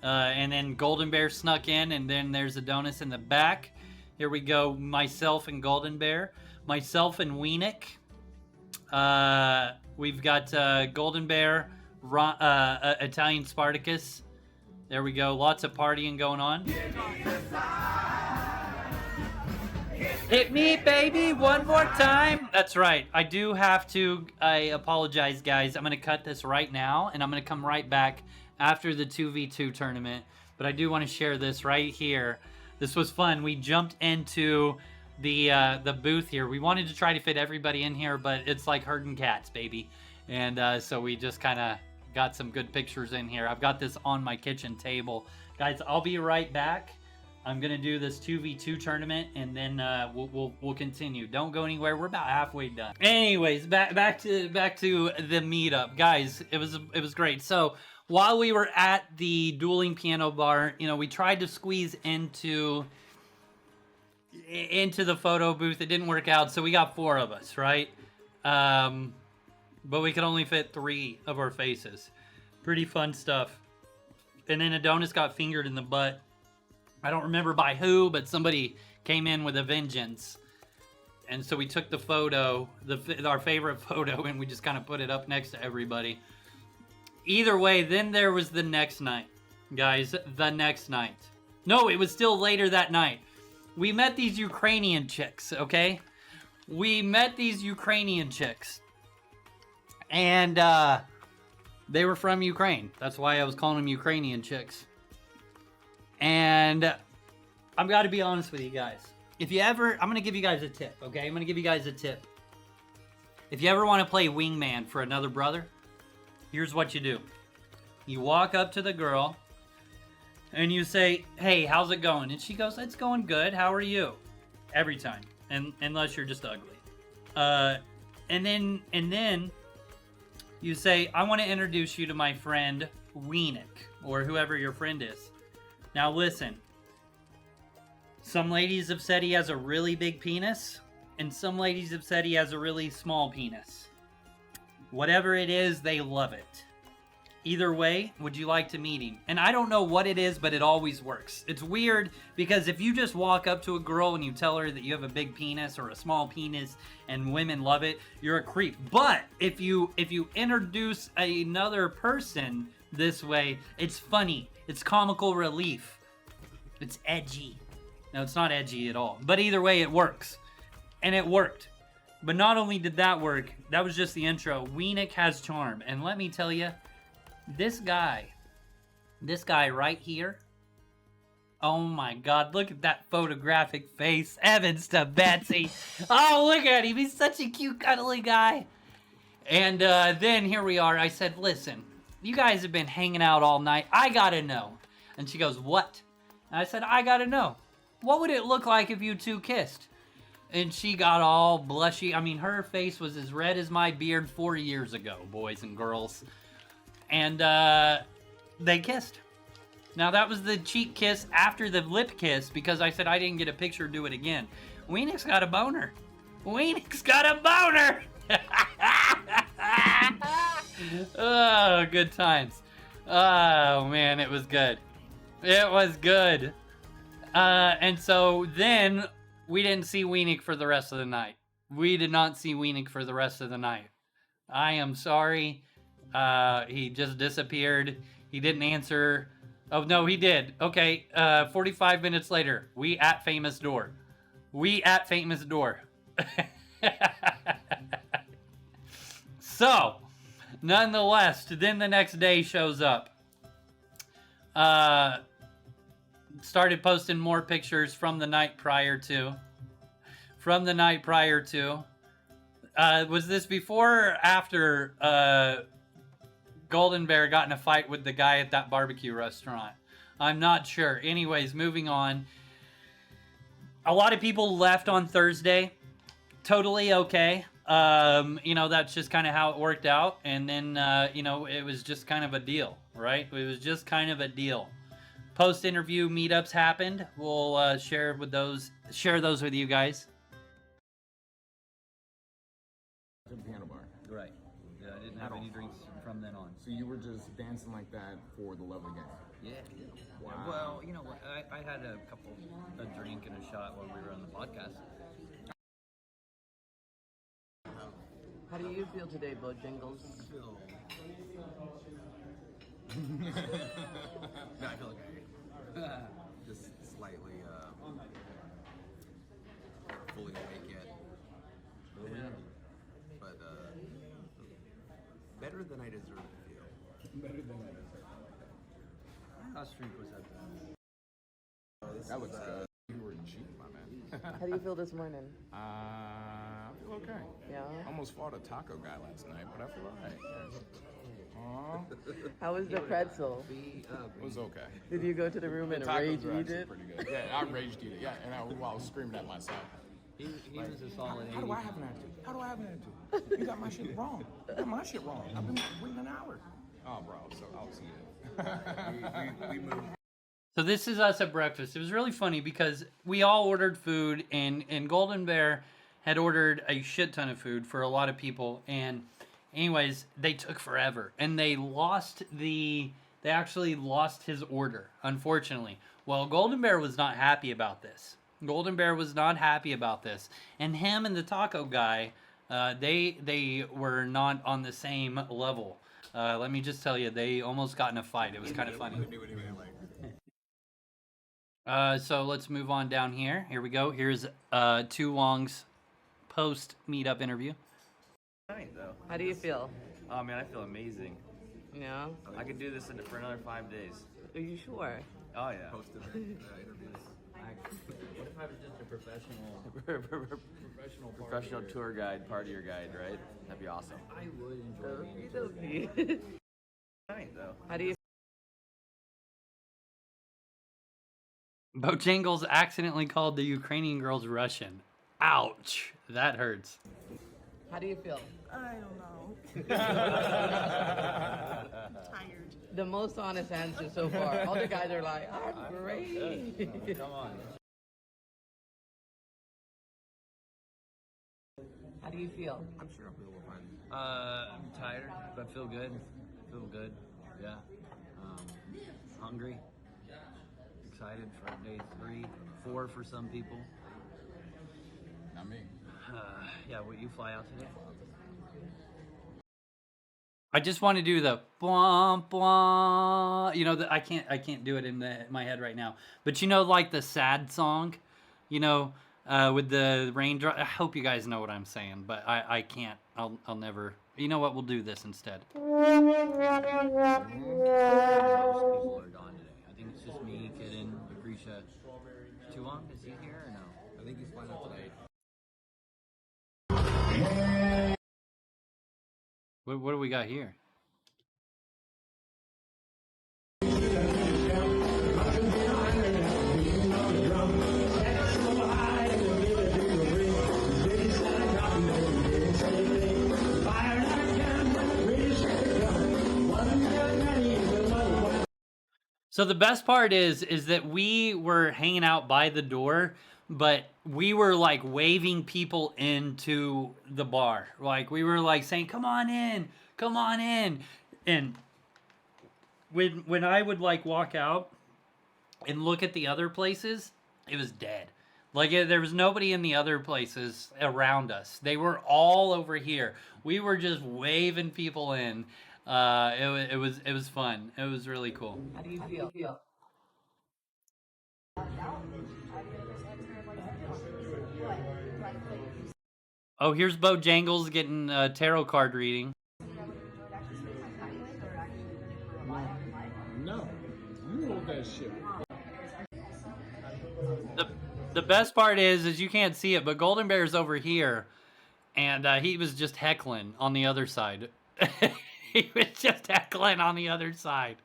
And then Golden Bear snuck in, and then there's Adonis in the back. Here we go. Myself and Golden Bear. Myself and Weenik. We've got Golden Bear, Italian Spartacus. There we go. Lots of partying going on. Hit me, baby, one more time. That's right. I do have to. I apologize, guys. I'm going to cut this right now, and I'm going to come right back after the 2v2 tournament. But I do want to share this right here. This was fun. We jumped into the booth here. We wanted to try to fit everybody in here, but it's like herding cats, baby. And so we just kind of got some good pictures in here. I've got this on my kitchen table. Guys, I'll be right back. I'm gonna do this 2v2 tournament, and then we'll continue. Don't go anywhere. We're about halfway done. Anyways, back to the meetup, guys. It was great. So while we were at the Dueling piano bar, you know, we tried to squeeze into the photo booth. It didn't work out, so we got 4 of us, right? But we could only fit 3 of our faces. Pretty fun stuff. And then Adonis got fingered in the butt. I don't remember by who, but somebody came in with a vengeance. And so we took the photo, our favorite photo, and we just kind of put it up next to everybody. Either way, then there was the next night, guys. The next night. No, it was still later that night. We met these Ukrainian chicks, okay? We met these Ukrainian chicks. And they were from Ukraine. That's why I was calling them Ukrainian chicks. And I've got to be honest with you guys. If you ever, I'm going to give you guys a tip, okay? I'm going to give you guys a tip. If you ever want to play wingman for another brother, here's what you do. You walk up to the girl, and you say, "Hey, how's it going?" And she goes, "It's going good. How are you?" Every time, and unless you're just ugly. And then you say, "I want to introduce you to my friend Weenik," or whoever your friend is. Now listen. Some ladies have said he has a really big penis, and some ladies have said he has a really small penis. Whatever it is, they love it. Either way, would you like to meet him? And I don't know what it is, but it always works. It's weird because if you just walk up to a girl and you tell her that you have a big penis or a small penis and women love it, you're a creep. But if you introduce another person this way, it's funny. It's comical relief. It's edgy. No, it's not edgy at all. But either way, it works. And it worked. But not only did that work, that was just the intro. Weenik has charm. And let me tell you, this guy right here, oh my God, look at that photographic face. Evans to Betsy. Oh, look at him. He's such a cute, cuddly guy. And then here we are. I said, listen, you guys have been hanging out all night. I gotta know. And she goes, what? And I said, I gotta know. What would it look like if you two kissed? And she got all blushy. I mean, her face was as red as my beard 4 years ago, boys and girls. And they kissed. Now, that was the cheek kiss after the lip kiss because I said I didn't get a picture, do it again. Weenik's got a boner. Weenik's got a boner! Oh, good times. Oh, man, it was good. It was good. And so then we didn't see Weenik for the rest of the night. We did not see Weenik for the rest of the night. I am sorry. He just disappeared. He didn't answer. Oh, no, he did. Okay, 45 minutes later, we at famous door. We at famous door. So, nonetheless, then the next day shows up. Started posting more pictures from the night prior to. Was this before or after Golden Bear got in a fight with the guy at that barbecue restaurant? I'm not sure. Anyways, moving on. A lot of people left on Thursday. Totally okay. That's just kind of how it worked out. And then, it was just kind of a deal, right? It was just kind of a deal. Post-interview meetups happened. We'll share those with you guys. To the piano bar. Right. Yeah, I didn't have any drinks from then on. So you were just dancing like that for the love of the game? Yeah. Wow. Well, I had a drink and a shot while we were on the podcast. How do you feel today, Bojangles? No, I feel great. Just slightly fully awake yet. Yeah. But better than I deserve to feel. Better than that. How streak was that? That looks good. You were cheap, my man. How do you feel this morning? I feel okay. Yeah? Almost fought a taco guy last night, but I feel alright. How was the pretzel? It was okay. Did you go to the room and Tacos rage were eat actually it? pretty good. Yeah, I raged eat it. Yeah, and I was screaming at myself. He was a solid 80. How do I have an attitude? How do I have an attitude? You got my shit wrong. You got my shit wrong. I've been waiting an hour. Oh, bro, so I'll see you. We moved. So this is us at breakfast. It was really funny because we all ordered food, and Golden Bear had ordered a shit ton of food for a lot of people, and anyways, they took forever, and they actually lost his order, unfortunately. Well, Golden Bear was not happy about this. And him and the taco guy, they were not on the same level. Let me just tell you, they almost got in a fight. It was kind of funny. So let's move on down here. Here we go. Here's Tu Wong's post meetup interview. Night though. How do you feel? Oh man, I feel amazing. Yeah? I could do this for another 5 days. Are you sure? Oh yeah. Posted interviews. What if I was just a Professional tour guide, partier guide, right? That'd be awesome. I would enjoy Okie dokie. Night though. How do you Bojangles accidentally called the Ukrainian girls Russian. Ouch. That hurts. How do you feel? I don't know. Tired. The most honest answer so far. All the guys are like, I'm great. Come on. How do you feel? I'm sure I'll be able to find. I'm tired, but feel good. Feel good. Yeah. Hungry. Excited for day 3, 4 for some people. Not me. Yeah, will you fly out today? I just want to do the blah blah. You know, I can't do it in my head right now. But you know, like the sad song, you know, with the raindrop. I hope you guys know what I'm saying, but I can't. I'll never. You know what? We'll do this instead. Most people are gone today. I think it's just me, Kitten, Lucretia. Chuang, is he here or no? I think he's flying out tonight. What do we got here? So the best part is that we were hanging out by the door, but we were like waving people into the bar. Like we were like saying, "Come on in, come on in." And when I would like walk out and look at the other places, it was dead. Like there was nobody in the other places around us. They were all over here. We were just waving people in. It was fun. It was really cool. How do you feel? Oh, here's Bojangles getting a tarot card reading. No, you hold that shit. The best part is you can't see it, but Golden Bear's over here, and he was just heckling on the other side. He was just heckling on the other side.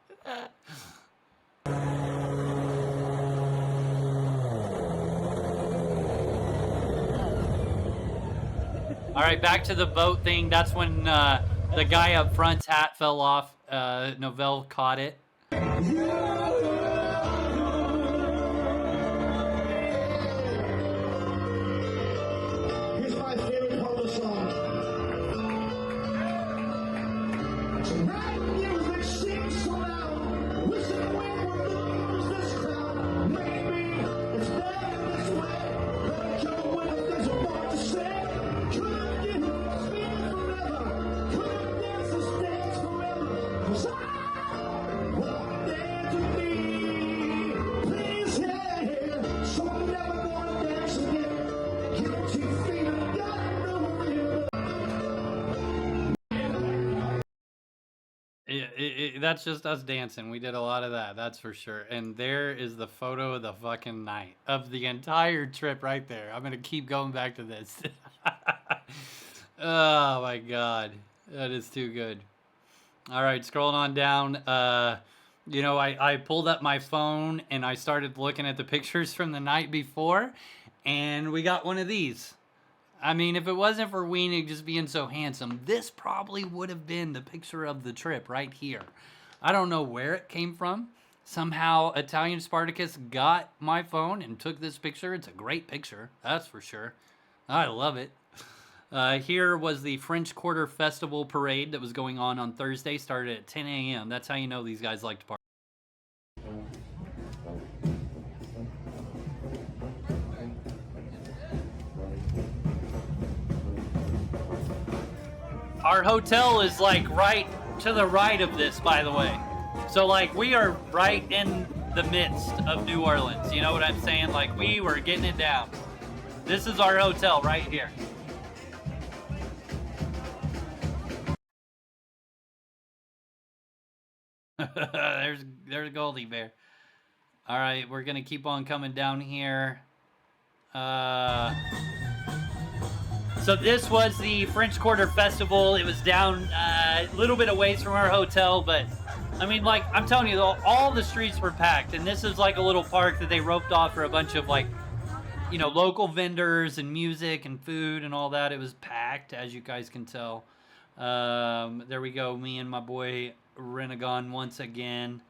All right, back to the boat thing. That's when the guy up front's hat fell off. Novell caught it. Here's my favorite part of the song. Tonight music sings so loud. Listen when we're lose this crowd. Maybe it's better this way. But you when there's a lot to say. Could you spin forever? Could dance and dance forever? 'Cause I want there to be. Please, yeah. So I'm never gonna dance again. Guilty feeling, gotta know you. That's just us dancing. We did a lot of that, that's for sure. And there is the photo of the fucking night of the entire trip right there. I'm gonna keep going back to this. Oh my god, that is too good. All right, scrolling on down. You know, I pulled up my phone and I started looking at the pictures from the night before, and we got one of these. I mean, if it wasn't for Wenig just being so handsome, this probably would have been the picture of the trip right here. I don't know where it came from. Somehow Italian Spartacus got my phone and took this picture. It's a great picture, that's for sure. I love it. Here was the French Quarter Festival parade that was going on Thursday. Started at 10 a.m. That's how you know these guys like to party. Our hotel is like right to the right of this, by the way. So like we are right in the midst of New Orleans. You know what I'm saying? Like we were getting it down. This is our hotel right here. there's Goldie Bear. All right, we're gonna keep on coming down here. So this was the French Quarter Festival. It was down a little bit away from our hotel, but I mean, like, I'm telling you, all the streets were packed, and this is like a little park that they roped off for a bunch of, like, you know, local vendors and music and food and all that. It was packed, as you guys can tell. There we go, me and my boy Renegon once again.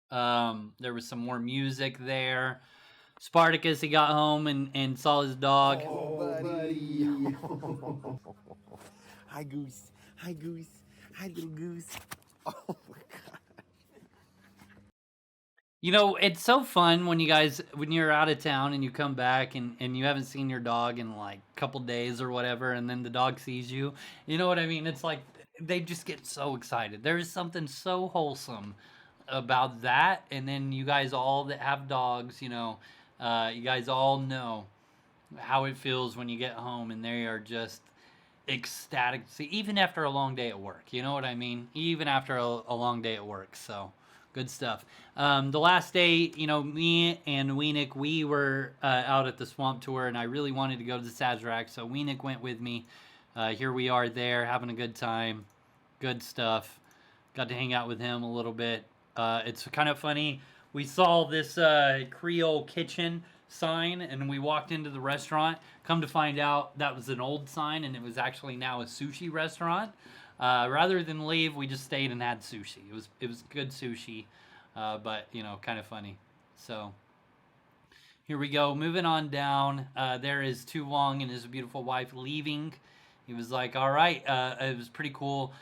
There was some more music there. Spartacus, he got home and saw his dog. Oh, buddy. Hi, Goose. Hi, Goose. Hi, little Goose. Oh, my God. You know, it's so fun when you're out of town and you come back and you haven't seen your dog in like a couple days or whatever, and then the dog sees you. You know what I mean? It's like they just get so excited. There is something so wholesome about that. And then you guys all that have dogs, you know, you guys all know how it feels when you get home and they are just ecstatic. See, even after a long day at work, you know what I mean? Even after a long day at work. So good stuff. The last day, you know, me and Weenik, we were out at the swamp tour, and I really wanted to go to the Sazerac, so Weenik went with me. Here we are there, having a good time. Good stuff. Got to hang out with him a little bit. It's kind of funny. We saw this Creole kitchen sign, and we walked into the restaurant. Come to find out, that was an old sign, and it was actually now a sushi restaurant. Rather than leave, we just stayed and had sushi. It was good sushi, but you know, kind of funny. So here we go. Moving on down. There is Tu Wong and his beautiful wife leaving. He was like, "All right." It was pretty cool.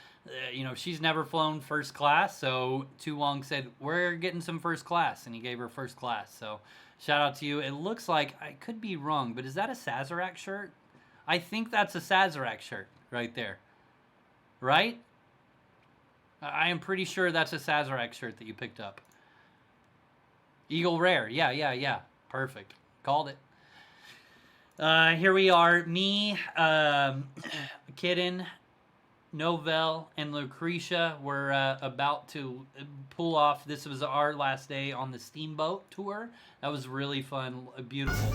You know, she's never flown first class, so Tu Wong said, "We're getting some first class," and he gave her first class. So shout out to you. It looks like, I could be wrong, but is that a Sazerac shirt? I think that's a Sazerac shirt right there. Right? I am pretty sure that's a Sazerac shirt that you picked up. Eagle Rare. Yeah. Perfect. Called it. Here we are. Me, Kitten, Novell, and Lucretia were about to pull off. This was our last day on the steamboat tour. That was really fun. Beautiful.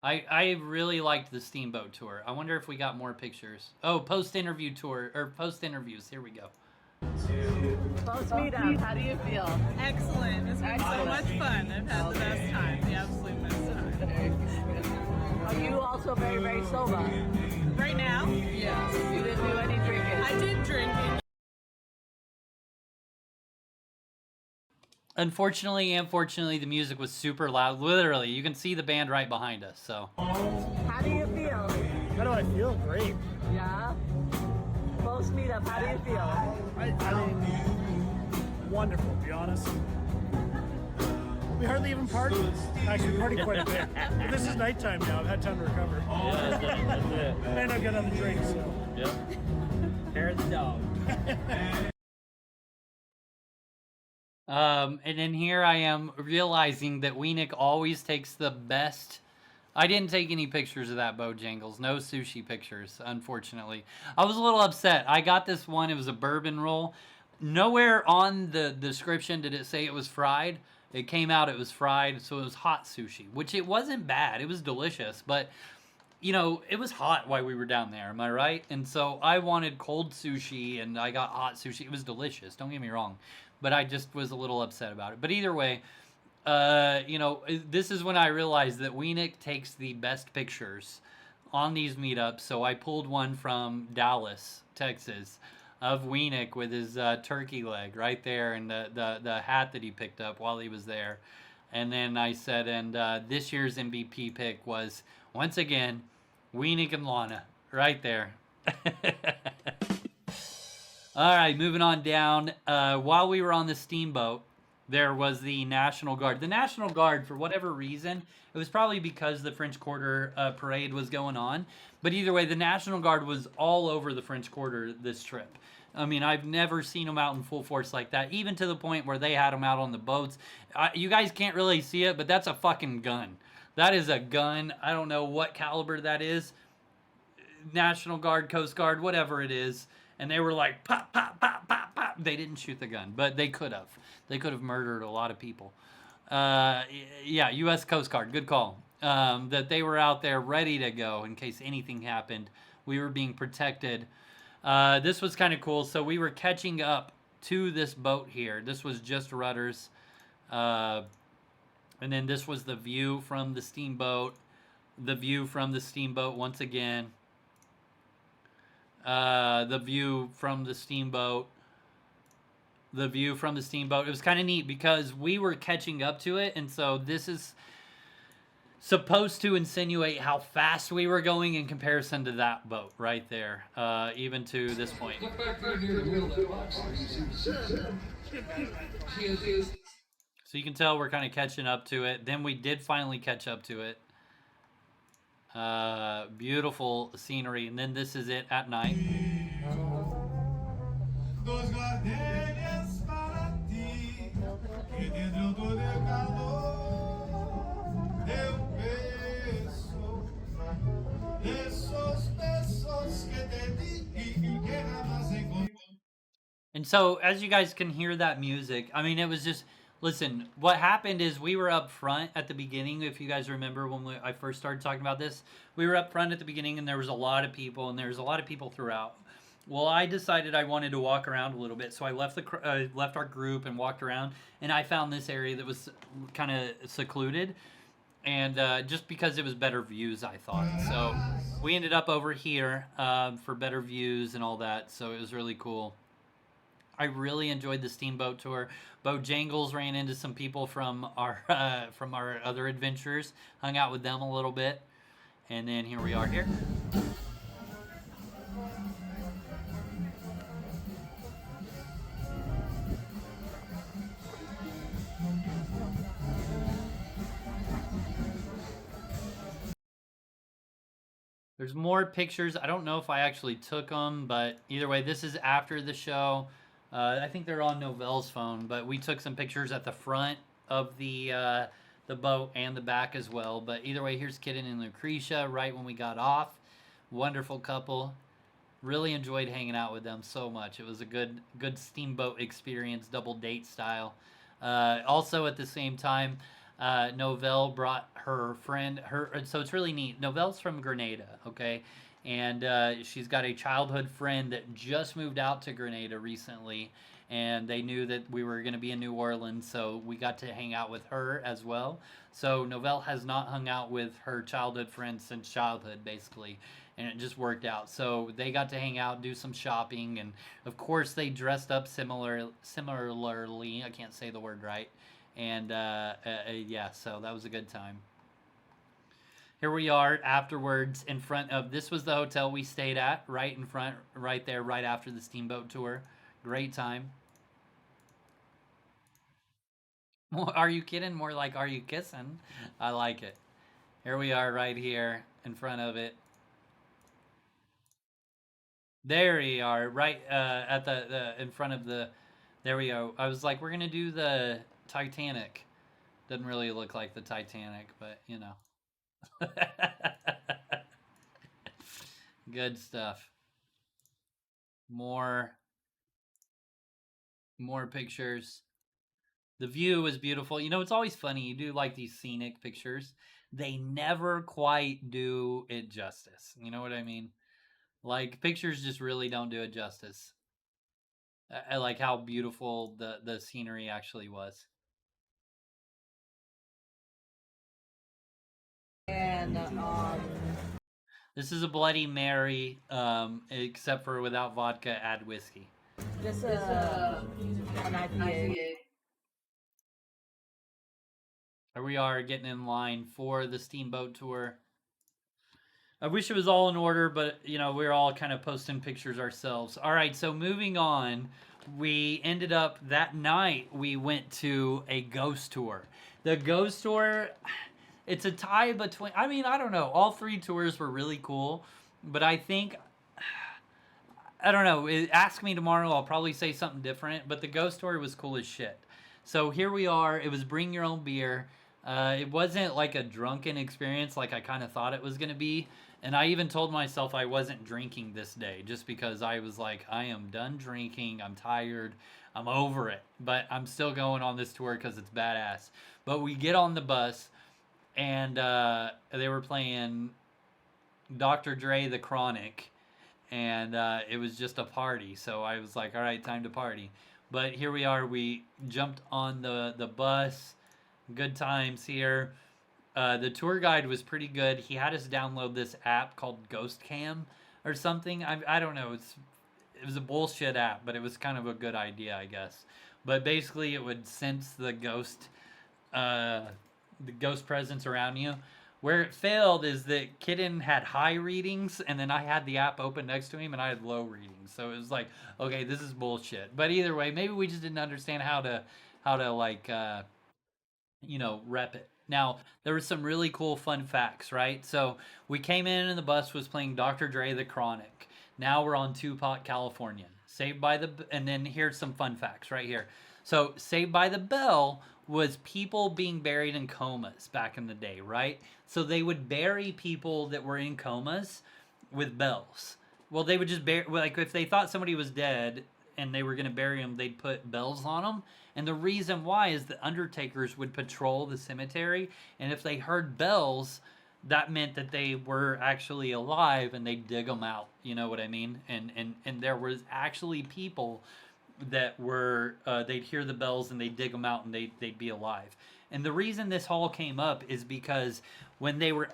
I really liked the steamboat tour. I wonder if we got more pictures. Oh, post-interview tour, or post-interviews. Here we go. Post meetup, how do you feel? Excellent. It's been so much fun. I've had the best time, the absolute best time. Are you also very, very sober? Right now, Yes. You didn't do any drinking? I did drink. Unfortunately and fortunately, the music was super loud. Literally, you can see the band right behind us. So. How do you feel? How do I feel? Great. Yeah? Post meetup, how do you feel? I mean, wonderful, to be honest. We hardly even partied. Actually, we partied quite a bit. But this is nighttime now. I've had time to recover. Yeah, that's it. And I've got another drink, so. Yep. Hair of the dog. And then here I am realizing that Weenik always takes the best. I didn't take any pictures of that Bojangles. No sushi pictures, unfortunately. I was a little upset. I got this one. It was a bourbon roll. Nowhere on the description did it say it was fried. It came out it was fried, so it was hot sushi, which it wasn't bad. It was delicious, but you know, it was hot while we were down there. Am I right? And so I wanted cold sushi, and I got hot sushi. It was delicious. Don't get me wrong. But I just was a little upset about it. But either way, you know, this is when I realized that Weenik takes the best pictures on these meetups. So I pulled one from Dallas, Texas, of Weenik with his turkey leg right there, and the hat that he picked up while he was there. And then I said, and this year's MVP pick was, once again, Weenik and Lana right there. All right, moving on down. While we were on the steamboat, there was the National Guard. The National Guard, for whatever reason, it was probably because the French Quarter parade was going on, but either way, the National Guard was all over the French Quarter this trip. I mean, I've never seen them out in full force like that, even to the point where they had them out on the boats. You guys can't really see it, but that's a fucking gun. That is a gun. I don't know what caliber that is. National Guard, Coast Guard, whatever it is, and they were like pop, pop, pop, pop, pop. They didn't shoot the gun, but they could have. They could have murdered a lot of people. Yeah, U.S. Coast Guard, good call. That they were out there ready to go in case anything happened. We were being protected. This was kind of cool. So we were catching up to this boat here. This was just rudders. And then this was the view from the steamboat. The view from the steamboat once again. The view from the steamboat. The view from the steamboat. It was kind of neat because we were catching up to it. And so this is supposed to insinuate how fast we were going in comparison to that boat right there, even to this point. So you can tell we're kind of catching up to it. Then we did finally catch up to it. Beautiful scenery. And then this is it at night. And so, as you guys can hear that music, I mean, it was just, listen, what happened is we were up front at the beginning. If you guys remember when I first started talking about this, we were up front at the beginning and there was a lot of people, and there was a lot of people throughout. Well, I decided I wanted to walk around a little bit, so I left left our group and walked around, and I found this area that was kind of secluded, and just because it was better views, I thought. So we ended up over here for better views and all that, so it was really cool. I really enjoyed the steamboat tour. Bojangles ran into some people from our other adventures, hung out with them a little bit, and then here we are here. There's more pictures. I don't know if I actually took them, but either way, this is after the show. I think they're on Novelle's phone, but we took some pictures at the front of the boat and the back as well. But either way, here's Kitten and Lucretia right when we got off. Wonderful couple. Really enjoyed hanging out with them so much. It was a good steamboat experience, double date style. Also at the same time, Novelle brought her friend, so it's really neat. Novelle's from Grenada, okay? And she's got a childhood friend that just moved out to Grenada recently, and they knew that we were going to be in New Orleans, so we got to hang out with her as well. So Novelle has not hung out with her childhood friend since childhood, basically, and it just worked out. So they got to hang out, do some shopping, and of course they dressed up similarly. I can't say the word right. And yeah, so that was a good time. Here we are afterwards in front of, this was the hotel we stayed at, right in front, right there, right after the steamboat tour. Great time. Are you kidding? More like, are you kissing? I like it. Here we are right here in front of it. There we are, right at in front of the, there we go. I was like, we're going to do the Titanic. Doesn't really look like the Titanic, but you know. Good stuff. More pictures. The view is beautiful. You know, it's always funny. You do like these scenic pictures. They never quite do it justice. You know what I mean? Like, pictures just really don't do it justice. I like how beautiful the scenery actually was. And this is a Bloody Mary, except for without vodka, add whiskey. just an IPA. Here we are getting in line for the steamboat tour. I wish it was all in order, but you know, we're all kind of posting pictures ourselves. All right, so moving on, we ended up that night, we went to a ghost tour. The ghost tour, it's a tie between, I mean, I don't know. All three tours were really cool, but I think, I don't know. Ask me tomorrow, I'll probably say something different, but the ghost tour was cool as shit. So here we are. It was bring your own beer. It wasn't like a drunken experience like I kind of thought it was going to be. And I even told myself I wasn't drinking this day just because I was like, I am done drinking. I'm tired. I'm over it. But I'm still going on this tour because it's badass. But we get on the bus and they were playing Dr. Dre The Chronic. And it was just a party. So I was like, all right, time to party. But here we are. We jumped on the bus. Good times here. The tour guide was pretty good. He had us download this app called Ghost Cam or something. I don't know. It was a bullshit app, but it was kind of a good idea, I guess. But basically, it would sense the ghost presence around you. Where it failed is that Kitten had high readings, and then I had the app open next to him, and I had low readings. So it was like, okay, this is bullshit. But either way, maybe we just didn't understand how to like rep it. Now, there were some really cool fun facts, right? So we came in and the bus was playing Dr. Dre The Chronic. Now we're on Tupac, California. And then here's some fun facts right here. So Saved by the Bell was people being buried in comas back in the day, right? So they would bury people that were in comas with bells. Well, they would just bury, like if they thought somebody was dead and they were going to bury them, they'd put bells on them. And the reason why is the undertakers would patrol the cemetery, and if they heard bells, that meant that they were actually alive, and they'd dig them out. You know what I mean? And there was actually people that were they'd hear the bells and they'd dig them out and they'd be alive. And the reason this all came up is because when they were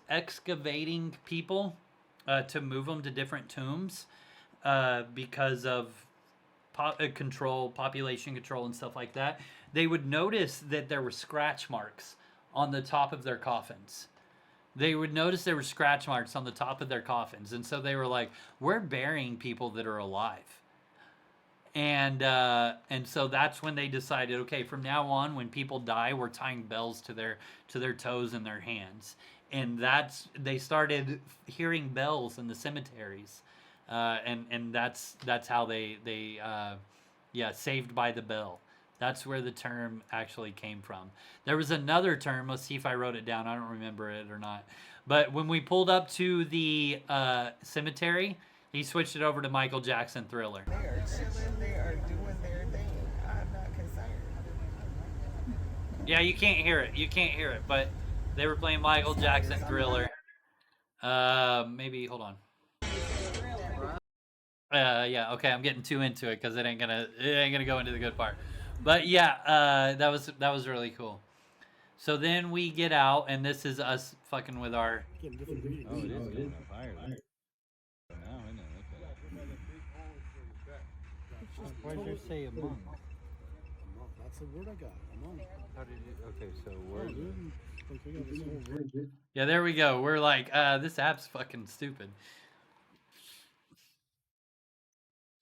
excavating people to move them to different tombs because of population control and stuff like that, they would notice that there were scratch marks on the top of their coffins. They would notice there were scratch marks on the top of their coffins. And so they were like, we're burying people that are alive. And so that's when they decided, okay, from now on, when people die, we're tying bells to their toes and their hands. And they started hearing bells in the cemeteries. And that's how they Saved by the Bell. That's where the term actually came from. There was another term. Let's see if I wrote it down. I don't remember it or not. But when we pulled up to the cemetery, he switched it over to Michael Jackson Thriller. They are chilling. They are doing their thing. I'm not concerned. Yeah, you can't hear it. You can't hear it. But they were playing Michael Jackson Thriller. Maybe, hold on. Yeah, okay, I'm getting too into it because it ain't gonna go into the good part. But yeah, that was really cool. So then we get out, and this is us fucking with our. Oh, it is getting up higher there. Now, isn't it? Why did you say among? That's the word I got. Among. How did you? Okay, so word. Yeah, there we go. We're like, this app's fucking stupid.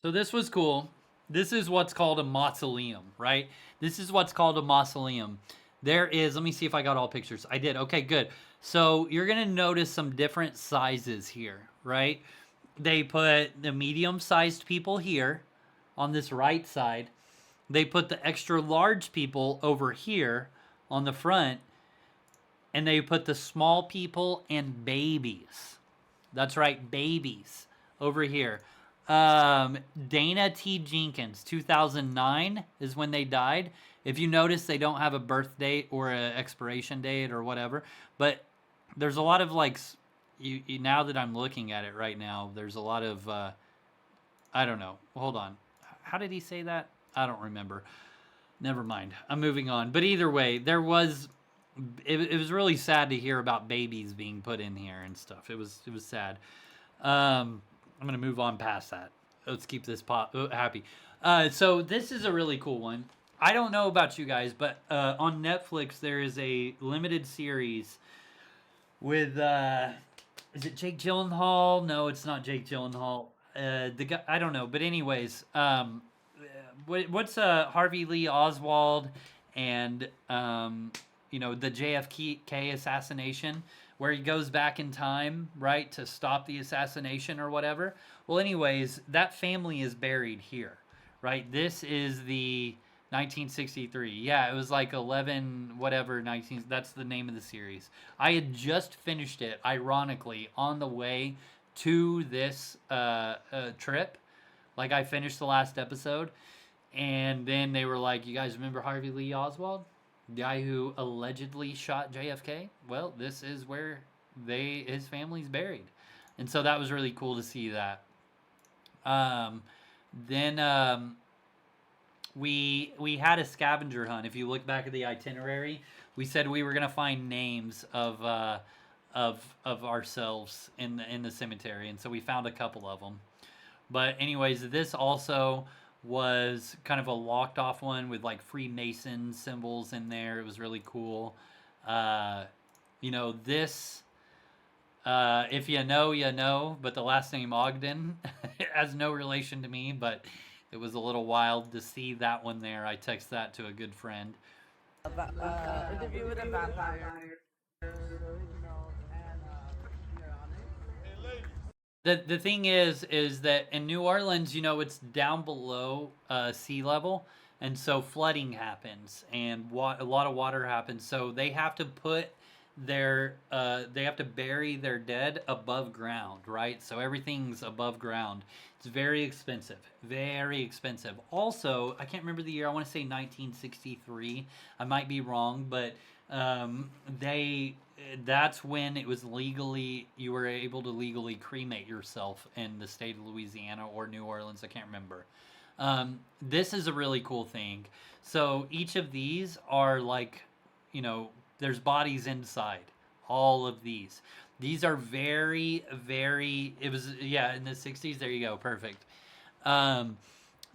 So this was cool. This is what's called a mausoleum, right? This is what's called a mausoleum. There is, let me see if I got all pictures. I did. Okay, good. So you're going to notice some different sizes here, right? They put the medium-sized people here on this right side. They put the extra large people over here on the front. And they put the small people and babies. That's right, babies over here. Dana T. Jenkins, 2009 is when they died. If you notice, they don't have a birth date or an expiration date or whatever. But there's a lot of like, now that I'm looking at it right now, there's a lot of, I don't know. Hold on. How did he say that? I don't remember. Never mind. I'm moving on. But either way, it was really sad to hear about babies being put in here and stuff. It was sad. I'm going to move on past that. Let's keep this happy. So this is a really cool one. I don't know about you guys, but on Netflix, there is a limited series with, is it Jake Gyllenhaal? No, it's not Jake Gyllenhaal. The guy, I don't know. But anyways, what's Harvey Lee Oswald and, the JFK assassination, where he goes back in time, right, to stop the assassination or whatever. Well, anyways, that family is buried here, right? This is the 1963. Yeah, it was like 11 whatever 19. That's the name of the series. I had just finished it, ironically, on the way to this trip. Like I finished the last episode, and then they were like, "You guys remember Harvey Lee Oswald, the guy who allegedly shot JFK? Well, this is where his family's buried," and so that was really cool to see that. Then we had a scavenger hunt. If you look back at the itinerary, we said we were gonna find names of ourselves in the cemetery, and so we found a couple of them. But anyways, this also was kind of a locked off one with like Freemason symbols in there. It was really cool. You know, this, if you know, you know, but the last name Ogden has no relation to me, but it was a little wild to see that one there. I text that to a good friend. Interview with a vampire. The thing is that in New Orleans, you know, it's down below sea level, and so flooding happens, and a lot of water happens. So they have to put they have to bury their dead above ground, right? So everything's above ground. It's very expensive, very expensive. Also, I can't remember the year. I want to say 1963. I might be wrong, but that's when it was you were able to legally cremate yourself in the state of Louisiana or New Orleans. I can't remember. This is a really cool thing. So each of these are like, you know, there's bodies inside all of these. These are very, very, it was, yeah, in the 60s. There you go. Perfect.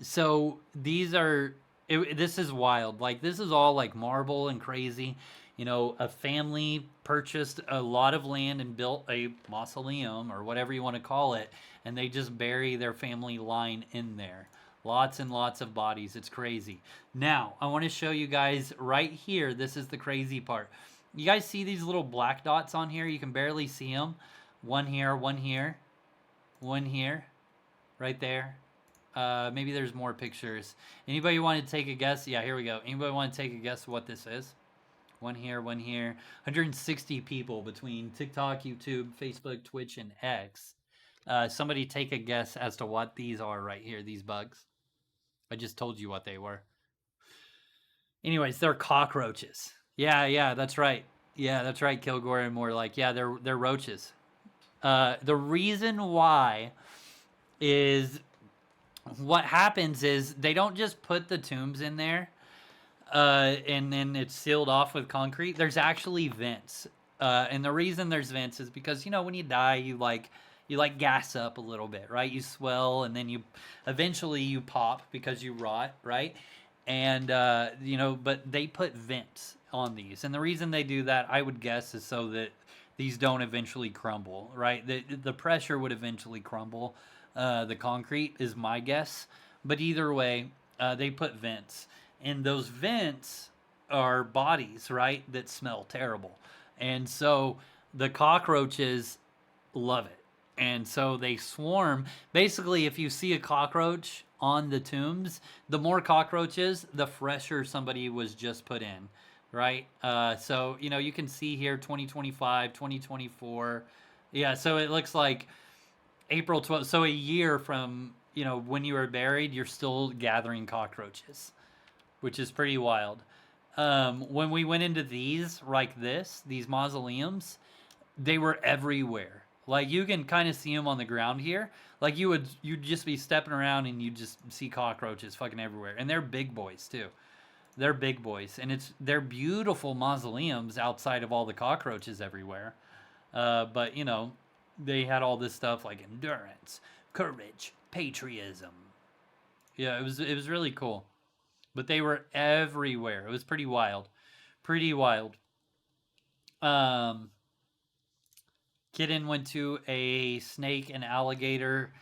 So these are, this is wild. Like, this is all like marble and crazy. You know, a family purchased a lot of land and built a mausoleum or whatever you want to call it, and they just bury their family line in there. Lots and lots of bodies. It's crazy. Now, I want to show you guys right here. This is the crazy part. You guys see these little black dots on here? You can barely see them. One here, one here, one here, right there. Maybe there's more pictures. Anybody want to take a guess? Yeah, here we go. Anybody want to take a guess what this is? One here, one here. 160 people between TikTok, YouTube, Facebook, Twitch, and X. Somebody take a guess as to what these are right here, these bugs. I just told you what they were. Anyways, they're cockroaches. Yeah, that's right. Yeah, that's right, Kilgore and more like, yeah, they're roaches. The reason why is what happens is they don't just put the tombs in there and then it's sealed off with concrete. There's actually vents. And the reason there's vents is because, you know, when you die, you gas up a little bit, right? You swell, and then you eventually pop because you rot, right? And you know, but they put vents on these, and the reason they do that, I would guess, is so that these don't eventually crumble, right? The pressure would eventually crumble the concrete, is my guess. But either way, they put vents, and those vents are bodies, right, that smell terrible, and so the cockroaches love it. And so they swarm. Basically, if you see a cockroach on the tombs, the more cockroaches, the fresher somebody was just put in, right? So, you know, you can see here 2025, 2024. Yeah, so it looks like April 12th. So a year from, you know, when you were buried, you're still gathering cockroaches, which is pretty wild. When we went into these, like these mausoleums, they were everywhere. Like, you can kind of see them on the ground here. Like, you'd just be stepping around and you just see cockroaches fucking everywhere. And they're big boys, too. They're big boys. And they're beautiful mausoleums outside of all the cockroaches everywhere. But, you know, they had all this stuff like endurance, courage, patriotism. Yeah, it was really cool. But they were everywhere. It was pretty wild. Pretty wild. Kitten went to a snake and alligator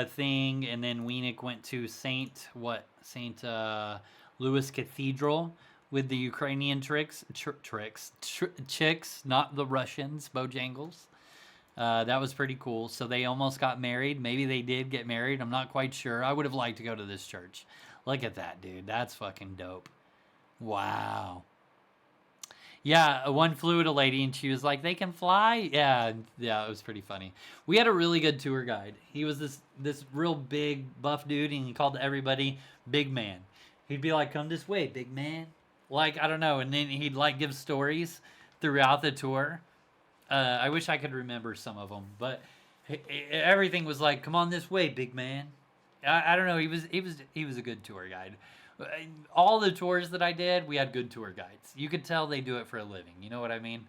thing, and then Wienik went to St. Louis Cathedral with the Ukrainian chicks, not the Russians, Bojangles. That was pretty cool. So they almost got married. Maybe they did get married. I'm not quite sure. I would have liked to go to this church. Look at that, dude. That's fucking dope. Wow. Yeah, one flew with a lady and she was like, they can fly? Yeah, yeah, it was pretty funny. We had a really good tour guide. He was this real big buff dude and he called everybody Big Man. He'd be like, come this way, big man. Like, I don't know. And then he'd like give stories throughout the tour. I wish I could remember some of them, but everything was like, come on this way, big man. I don't know. He was a good tour guide. All the tours that I did, we had good tour guides. You could tell they do it for a living. You know what I mean?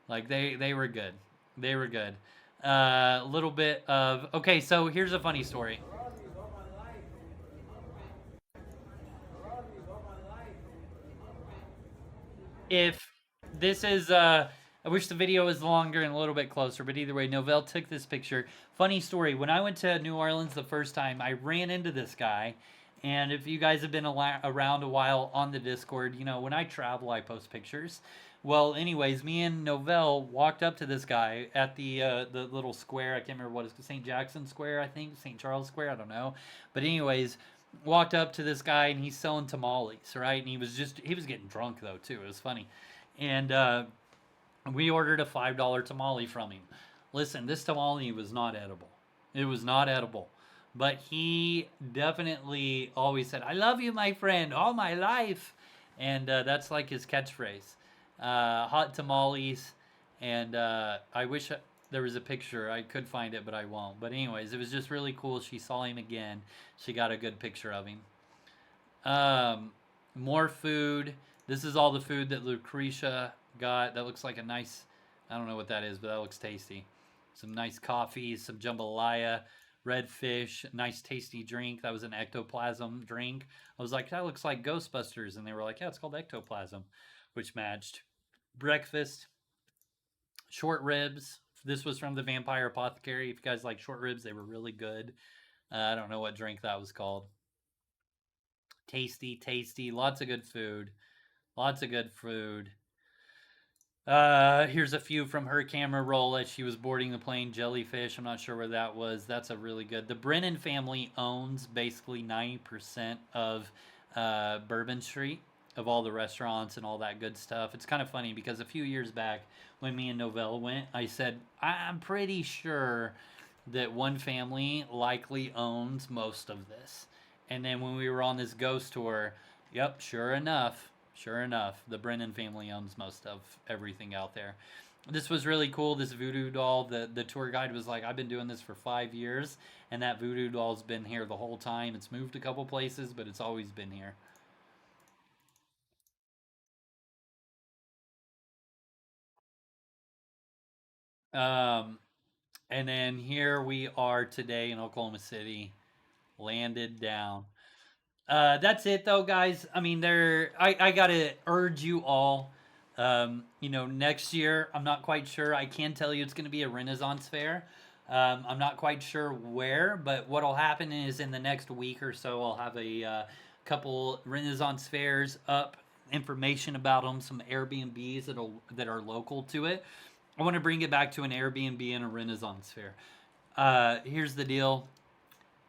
Like they were good. They were good. A little bit of okay. So here's a funny story. If this is I wish the video was longer and a little bit closer, but either way, Novell took this picture. Funny story. When I went to New Orleans the first time, I ran into this guy. And if you guys have been around a while on the Discord, you know, when I travel, I post pictures. Well, anyways, me and Novell walked up to this guy at the little square. I can't remember what it's St. Jackson Square, I think. St. Charles Square, I don't know. But anyways, walked up to this guy and he's selling tamales, right? And he was getting drunk though, too. It was funny. And we ordered a $5 tamale from him. Listen, this tamale was not edible. It was not edible. But he definitely always said, I love you, my friend, all my life. And that's like his catchphrase. Hot tamales. And I wish there was a picture. I could find it, but I won't. But anyways, it was just really cool. She saw him again. She got a good picture of him. More food. This is all the food that Lucretia got. That looks like a nice, I don't know what that is, but that looks tasty. Some nice coffee, some jambalaya. Red fish, nice tasty drink. That was an ectoplasm drink. I was like, that looks like Ghostbusters. And they were like, yeah, it's called ectoplasm, which matched. Breakfast, short ribs. This was from the Vampire Apothecary. If you guys like short ribs, they were really good. I don't know what drink that was called. Tasty, tasty. Lots of good food. Lots of good food. Here's a few from her camera roll as she was boarding the plane. Jellyfish, I'm not sure where that was. That's a really good. The Brennan family owns basically 90% of Bourbon Street, of all the restaurants and all that good stuff. It's kind of funny because a few years back when me and Novell went, I said, I'm pretty sure that one family likely owns most of this. And then when we were on this ghost tour, yep, sure enough, the Brennan family owns most of everything out there. This was really cool, this voodoo doll. The tour guide was like, I've been doing this for 5 years, and that voodoo doll's been here the whole time. It's moved a couple places, but it's always been here. And then here we are today in Oklahoma City, landed down. That's it though, guys. I mean, I gotta urge you all. You know, next year, I'm not quite sure. I can tell you it's gonna be a Renaissance fair. I'm not quite sure where, but what'll happen is in the next week or so, I'll have a couple Renaissance fairs up, information about them, some Airbnbs that are local to it. I want to bring it back to an Airbnb and a Renaissance fair. Here's the deal.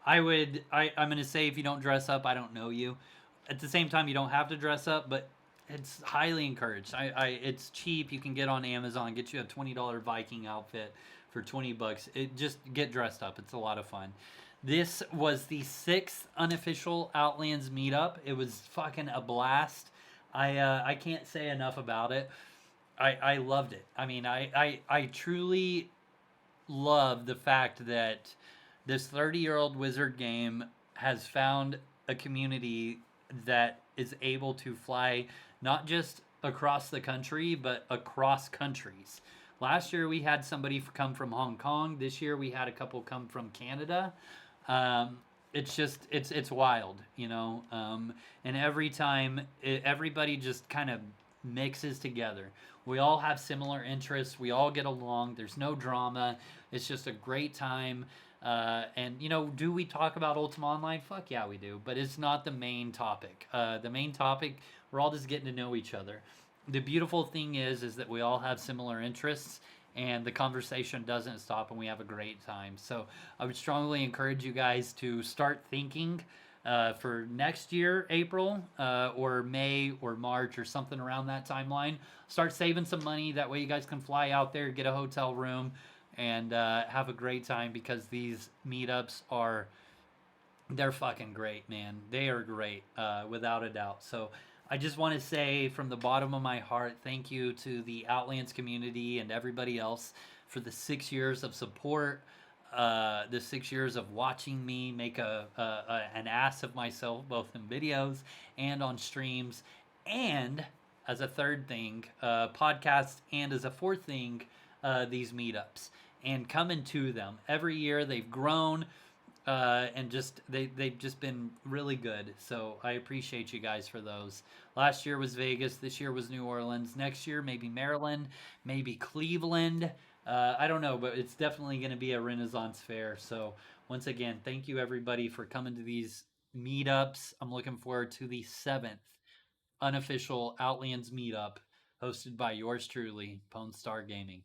I'm going to say if you don't dress up, I don't know you. At the same time, you don't have to dress up, but it's highly encouraged. It's cheap. You can get on Amazon, get you a $20 Viking outfit for $20. Just get dressed up. It's a lot of fun. This was the 6th unofficial Outlands meetup. It was fucking a blast. I can't say enough about it. I loved it. I mean, I truly love the fact that this 30-year-old wizard game has found a community that is able to fly not just across the country, but across countries. Last year we had somebody come from Hong Kong. This year we had a couple come from Canada. It's wild, you know. And every time everybody just kind of mixes together. We all have similar interests. We all get along. There's no drama. It's just a great time. And, you know, do we talk about Ultima Online? Fuck yeah, we do. But it's not the main topic. The main topic, we're all just getting to know each other. The beautiful thing is that we all have similar interests, and the conversation doesn't stop, and we have a great time. So I would strongly encourage you guys to start thinking for next year, April, or May or March or something around that timeline. Start saving some money. That way you guys can fly out there, get a hotel room, and have a great time, because these meetups they're fucking great, man. They are great, without a doubt. So I just want to say from the bottom of my heart, thank you to the Outlands community and everybody else for the 6 years of support, the 6 years of watching me make an ass of myself, both in videos and on streams, and as a third thing, podcasts, and as a fourth thing, these meetups, and coming to them every year. They've grown, and they've just been really good. So I appreciate you guys for those. Last year was Vegas. This year was New Orleans. Next year maybe Maryland, maybe Cleveland. I don't know, but it's definitely going to be a Renaissance fair. So once again, thank you everybody for coming to these meetups. I'm looking forward to the 7th unofficial Outlands meetup, hosted by yours truly, Pone Star Gaming.